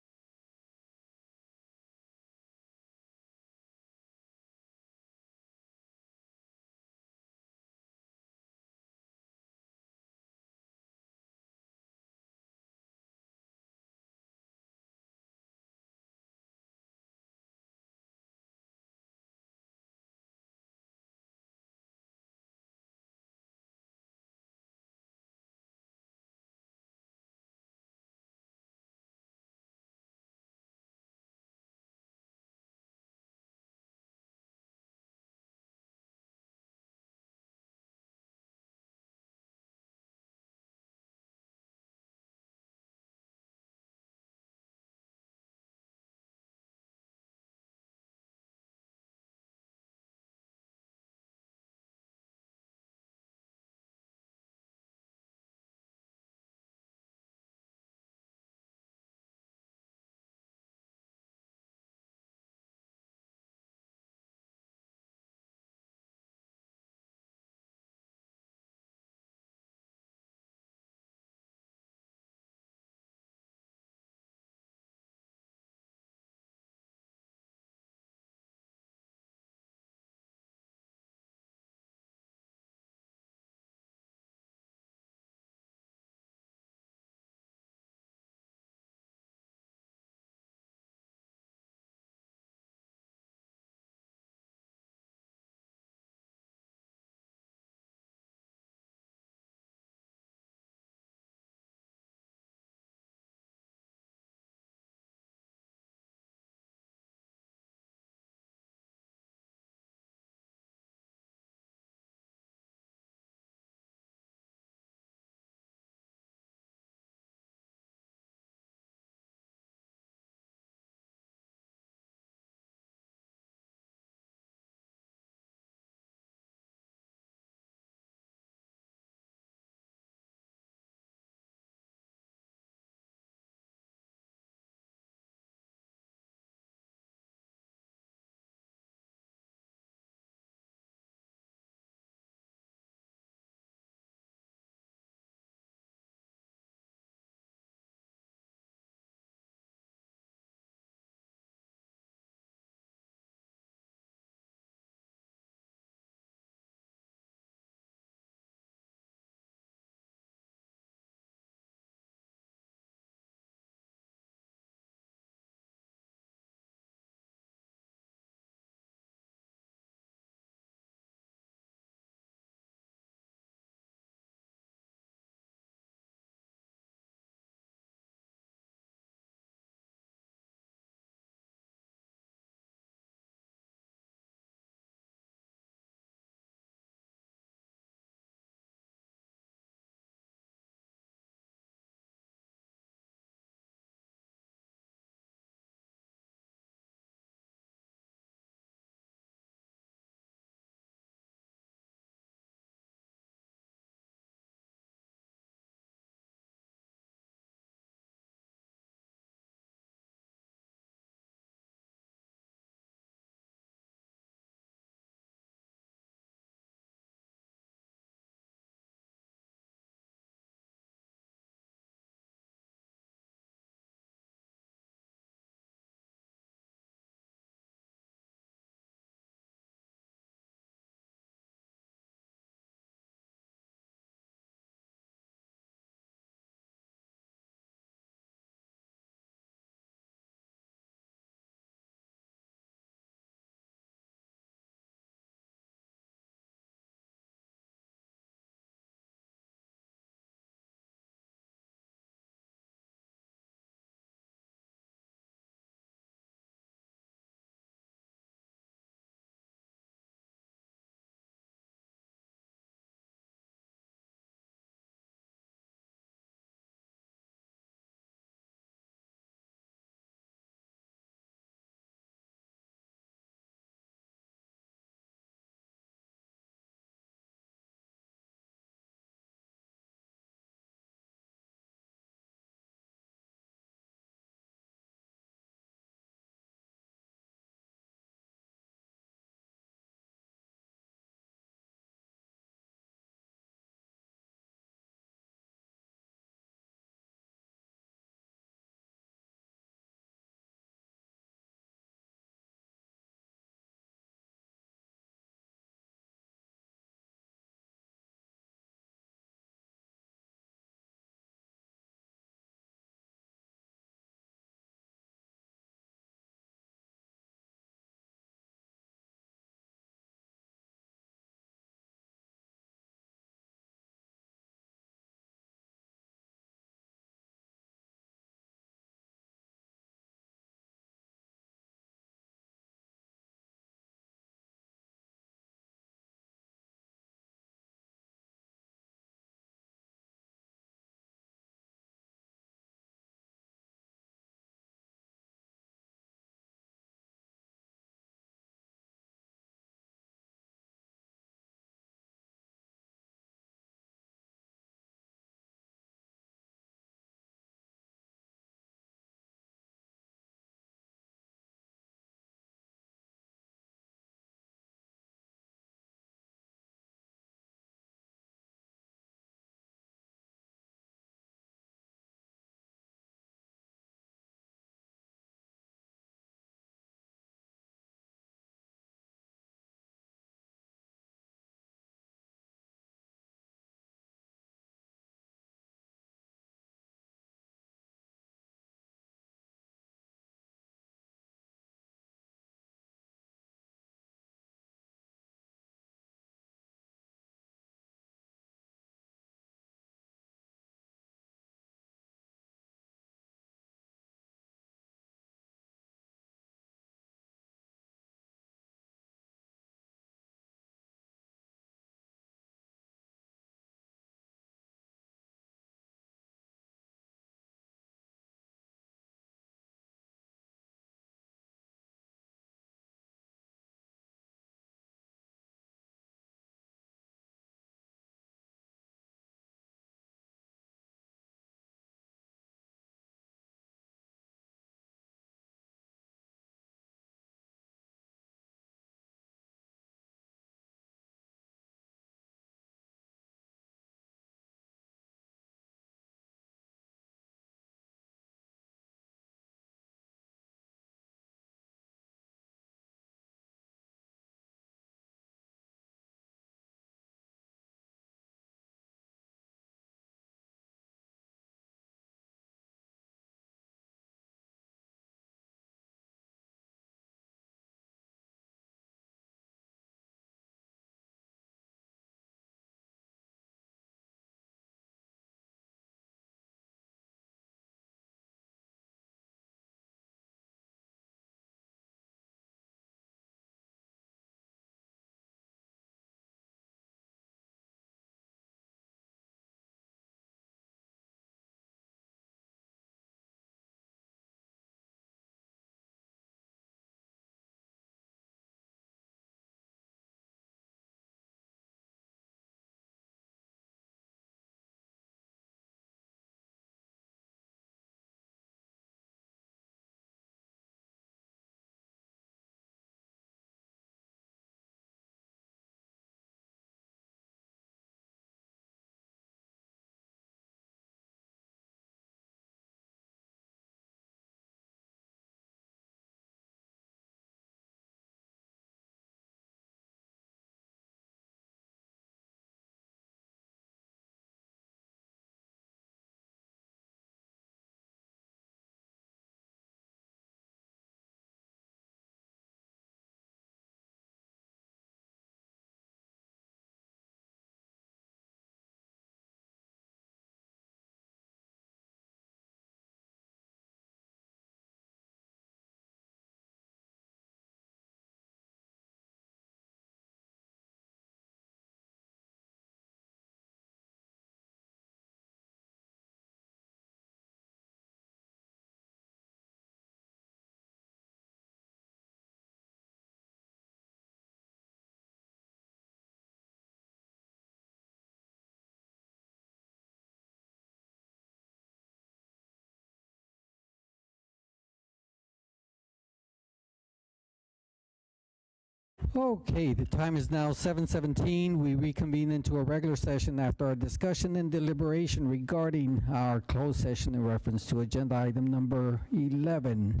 Speaker 1: Okay, the time is now 7:17. We reconvene into a regular session after our discussion and deliberation regarding our closed session in reference to agenda item number 11.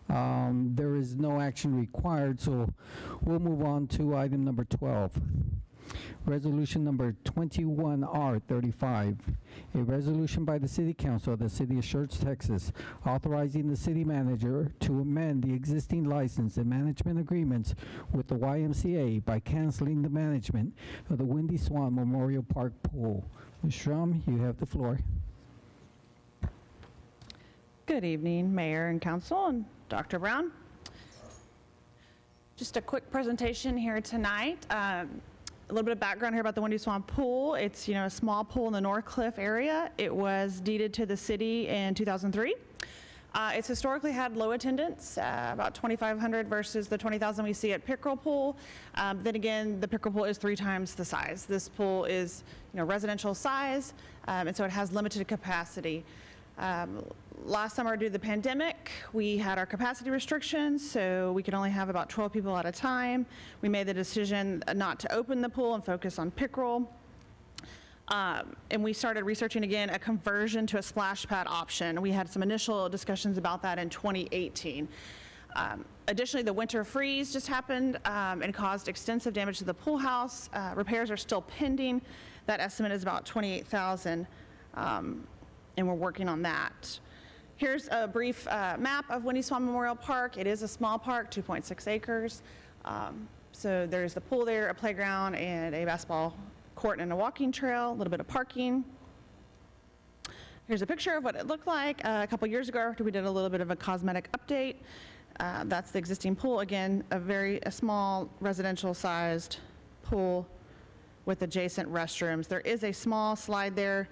Speaker 1: There is no action required, so we'll move on to item number 12. Resolution number 21R35, a resolution by the City Council of the City of Schertz, Texas, authorizing the city manager to amend the existing license and management agreements with the YMCA by canceling the management of the Windy Swan Memorial Park Pool. Ms. Schramm, you have the floor.
Speaker 14: Good evening, Mayor and Council and Dr. Brown. Just a quick presentation here tonight. A little bit of background here about the Windy Swan Pool. It's, a small pool in the North Cliff area. It was deeded to the city in 2003. It's historically had low attendance, about 2,500 versus the 20,000 we see at Pickerel Pool. Then again, the Pickerel Pool is 3 times the size. This pool is, residential size, and so it has limited capacity. Last summer, due to the pandemic, we had our capacity restrictions, so we could only have about 12 people at a time. We made the decision not to open the pool and focus on pickerel. And we started researching again a conversion to a splash pad option. We had some initial discussions about that in 2018. Additionally, the winter freeze just happened and caused extensive damage to the pool house. Repairs are still pending. That estimate is about $28,000, and we're working on that. Here's a brief map of Windy Swan Memorial Park. It is a small park, 2.6 acres. So there's the pool there, a playground, and a basketball court and a walking trail, a little bit of parking. Here's a picture of what it looked like a couple years ago after we did a little bit of a cosmetic update. That's the existing pool. Again, a small residential-sized pool with adjacent restrooms. There is a small slide there.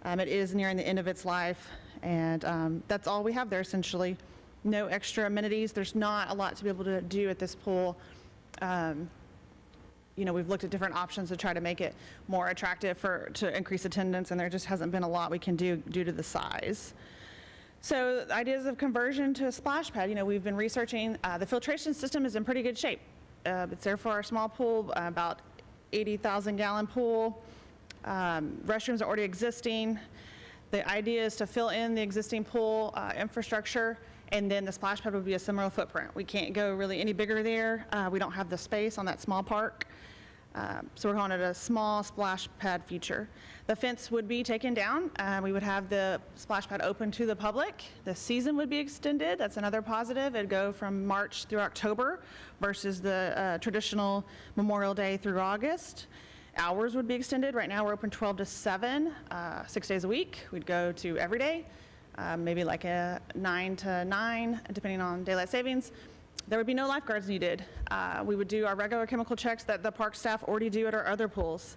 Speaker 14: It is nearing the end of its life. And that's all we have there, essentially. No extra amenities. There's not a lot to be able to do at this pool. We've looked at different options to try to make it more attractive to increase attendance, and there just hasn't been a lot we can do due to the size. So ideas of conversion to a splash pad, we've been researching. The filtration system is in pretty good shape. It's there for our small pool, about 80,000 gallon pool. Restrooms are already existing. The idea is to fill in the existing pool infrastructure, and then the splash pad would be a similar footprint. We can't go really any bigger there. We don't have the space on that small park. So we're calling it a small splash pad feature. The fence would be taken down. We would have the splash pad open to the public. The season would be extended. That's another positive. It'd go from March through October versus the traditional Memorial Day through August. Hours would be extended. Right now we're open 12 to 7, 6 days a week. We'd go to every day, maybe like a 9 to 9, depending on daylight savings. There would be no lifeguards needed. We would do our regular chemical checks that the park staff already do at our other pools.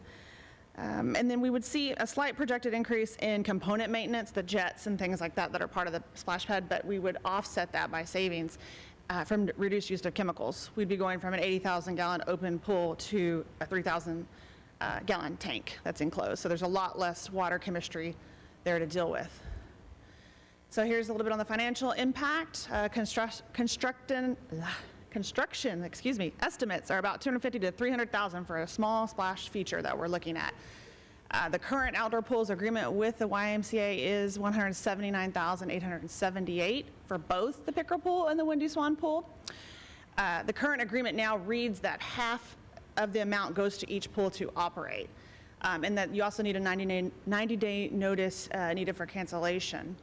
Speaker 14: And then we would see a slight projected increase in component maintenance, the jets and things like that are part of the splash pad, but we would offset that by savings from reduced use of chemicals. We'd be going from an 80,000 gallon open pool to a 3,000 gallon tank that's enclosed. So there's a lot less water chemistry there to deal with. So here's a little bit on the financial impact. Construction estimates are about $250,000 to $300,000 for a small splash feature that we're looking at. The current outdoor pools agreement with the YMCA is $179,878 for both the Pickerel Pool and the Windy Swan Pool. The current agreement now reads that half of the amount goes to each pool to operate, and that you also need a 90-day notice needed for cancellation.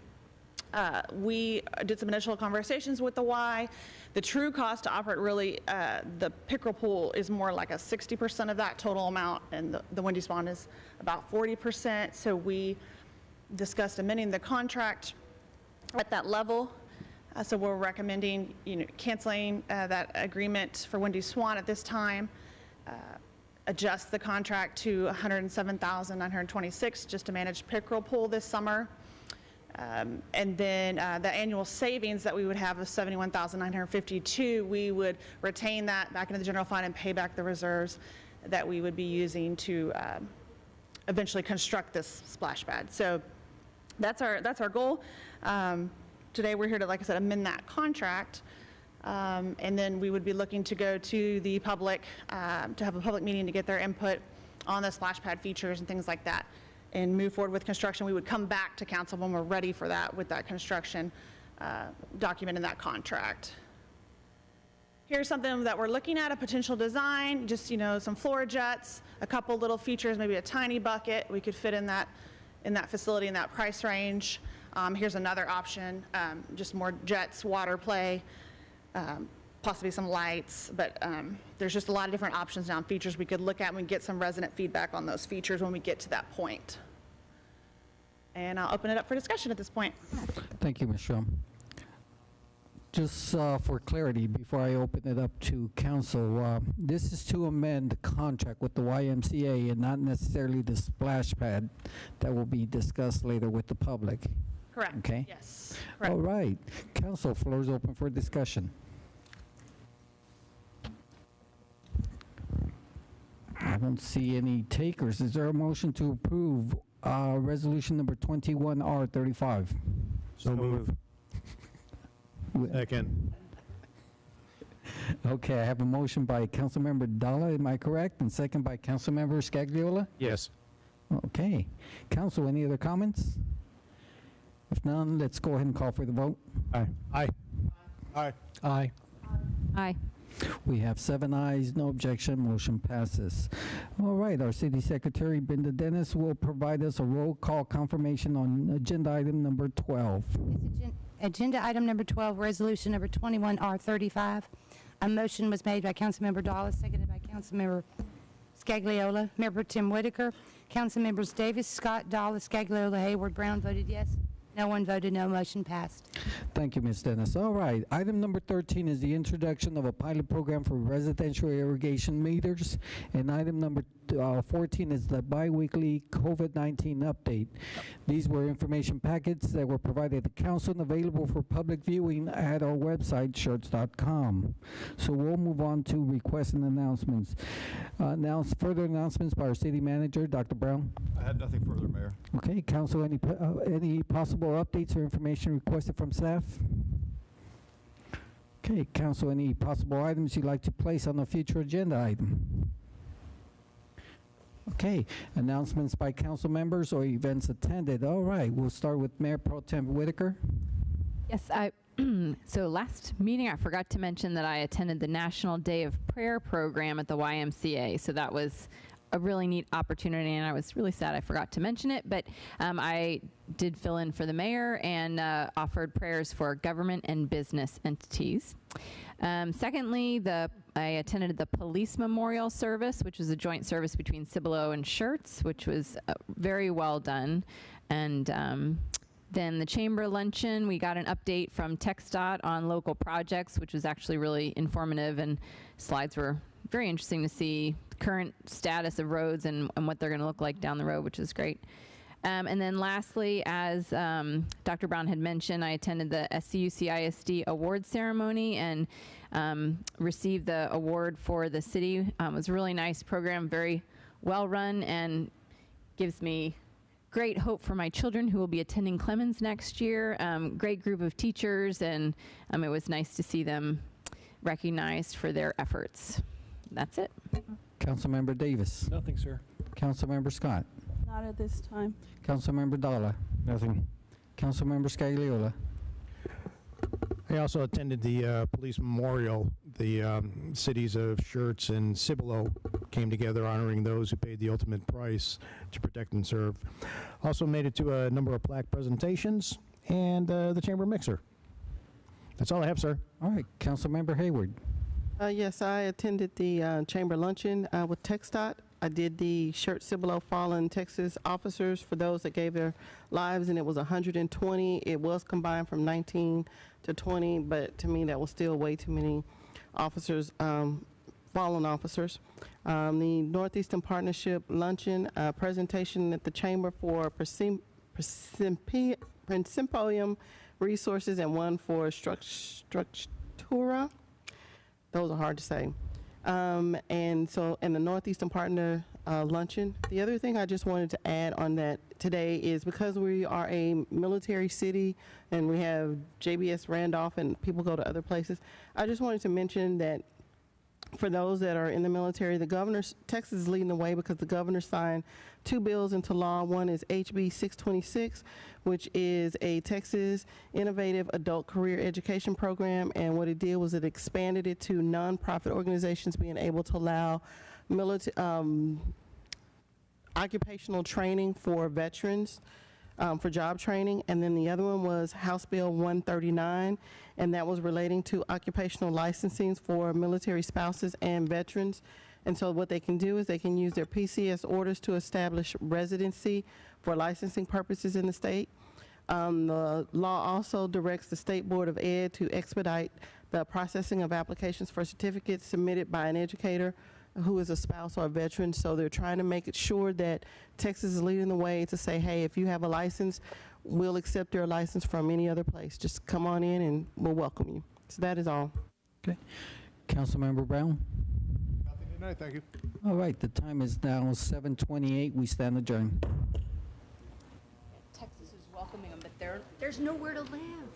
Speaker 14: We did some initial conversations with the Y. The true cost to operate really, the Pickerel Pool is more like a 60% of that total amount, and the Windy Swan is about 40%. So we discussed amending the contract at that level. So we're recommending, canceling that agreement for Windy Swan at this time. Adjust the contract to $107,926 just to manage Pickerel Pool this summer. And then the annual savings that we would have of $71,952, we would retain that back into the general fund and pay back the reserves that we would be using to eventually construct this splash pad. So that's our goal. Today we're here to, like I said, amend that contract. And then we would be looking to go to the public, to have a public meeting to get their input on the splash pad features and things like that, and move forward with construction. We would come back to council when we're ready for that with that construction document in that contract. Here's something that we're looking at, a potential design, just, you know, some floor jets, a couple little features, maybe a tiny bucket we could fit in that facility in that price range. Here's another option, just more jets, water play, possibly some lights, but there's just a lot of different options now and features we could look at and we can get some resident feedback on those features when we get to that point. And I'll open it up for discussion at this point.
Speaker 1: Thank you, Ms. Schramm. Just for clarity, before I open it up to council, this is to amend the contract with the YMCA and not necessarily the splash pad that will be discussed later with the public.
Speaker 14: Correct.
Speaker 1: Okay?
Speaker 14: Yes. Correct.
Speaker 1: All right. Council, floor is open for discussion. I don't see any takers. Is there a motion to approve resolution number 21R35?
Speaker 2: So move. Second.
Speaker 1: Okay, I have a motion by Councilmember Dalla, am I correct? And second by Councilmember Scagliola?
Speaker 2: Yes.
Speaker 1: Okay. Council, any other comments? If none, let's go ahead and call for the vote.
Speaker 2: Aye.
Speaker 8: Aye. Aye.
Speaker 11: Aye.
Speaker 6: Aye.
Speaker 1: We have 7 ayes, no objection, motion passes. All right, our City Secretary, Brenda Dennis, will provide us a roll call confirmation on agenda item number 12.
Speaker 5: Agenda item number 12, resolution number 21R35. A motion was made by Councilmember Dawes, seconded by Councilmember Scagliola. Mayor Pro Tem Whitaker. Councilmembers Davis, Scott, Dawes, Scagliola, Hayward, Brown voted yes. No one voted no. Motion passed.
Speaker 1: Thank you, Ms. Dennis. All right, item number 13 is the introduction of a pilot program for residential irrigation meters, and item number 14 is the biweekly COVID-19 update. These were information packets that were provided to council and available for public viewing at our website, Schertz.com. So we'll move on to requests and announcements. Further announcements by our city manager, Dr. Brown.
Speaker 4: I had nothing further, Mayor.
Speaker 1: Okay, council, any possible updates or information requested from staff? Okay, council, any possible items you'd like to place on a future agenda item? Okay, announcements by council members or events attended. All right, we'll start with Mayor Pro Tem Whitaker.
Speaker 6: Yes, so last meeting I forgot to mention that I attended the National Day of Prayer program at the YMCA. So that was a really neat opportunity, and I was really sad I forgot to mention it, but I did fill in for the mayor and offered prayers for government and business entities. Secondly, I attended the police memorial service, which was a joint service between Cibolo and Schertz, which was very well done. And then the chamber luncheon, we got an update from TxDOT on local projects, which was actually really informative, and slides were very interesting to see current status of roads and what they're going to look like down the road, which is great. And then lastly, as Dr. Brown had mentioned, I attended the SCUC-ISD award ceremony and received the award for the city. It was a really nice program, very well run, and gives me great hope for my children who will be attending Clemens next year. Great group of teachers, and it was nice to see them recognized for their efforts. That's it.
Speaker 1: Councilmember Davis.
Speaker 11: Nothing, sir.
Speaker 1: Councilmember Scott.
Speaker 7: Not at this time.
Speaker 1: Councilmember Dalla.
Speaker 2: Nothing.
Speaker 1: Councilmember Scagliola.
Speaker 10: I also attended the police memorial. The cities of Schertz and Cibolo came together honoring those who paid the ultimate price to protect and serve. Also made it to a number of plaque presentations and the chamber mixer. That's all I have, sir.
Speaker 1: All right, Councilmember Hayward.
Speaker 9: Yes, I attended the chamber luncheon with TxDOT. I did the Schertz Cibolo Fallen Texas officers for those that gave their lives, and it was 120. It was combined from 19 to 20, but to me that was still way too many officers, fallen officers. The Northeastern Partnership luncheon presentation at the chamber for Principium resources and one for Structura. Those are hard to say. And the Northeastern Partner luncheon. The other thing I just wanted to add on that today is because we are a military city and we have JBS Randolph and people go to other places, I just wanted to mention that for those that are in the military, Texas is leading the way because the governor signed 2 bills into law. One is HB 626, which is a Texas Innovative Adult Career Education Program, and what it did was it expanded it to nonprofit organizations being able to allow occupational training for veterans, for job training. And then the other one was House Bill 139, and that was relating to occupational licensing for military spouses and veterans. And so what they can do is they can use their PCS orders to establish residency for licensing purposes in the state. The law also directs the State Board of Ed to expedite the processing of applications for certificates submitted by an educator who is a spouse or a veteran. So they're trying to make it sure that Texas is leading the way to say, hey, if you have a license, we'll accept your license from any other place. Just come on in and we'll welcome you. So that is all.
Speaker 1: Okay. Councilmember Brown?
Speaker 8: Nothing tonight, thank you.
Speaker 1: All right, the time is now 7:28. We stand adjourned.
Speaker 6: Texas is welcoming them, but there's nowhere to live.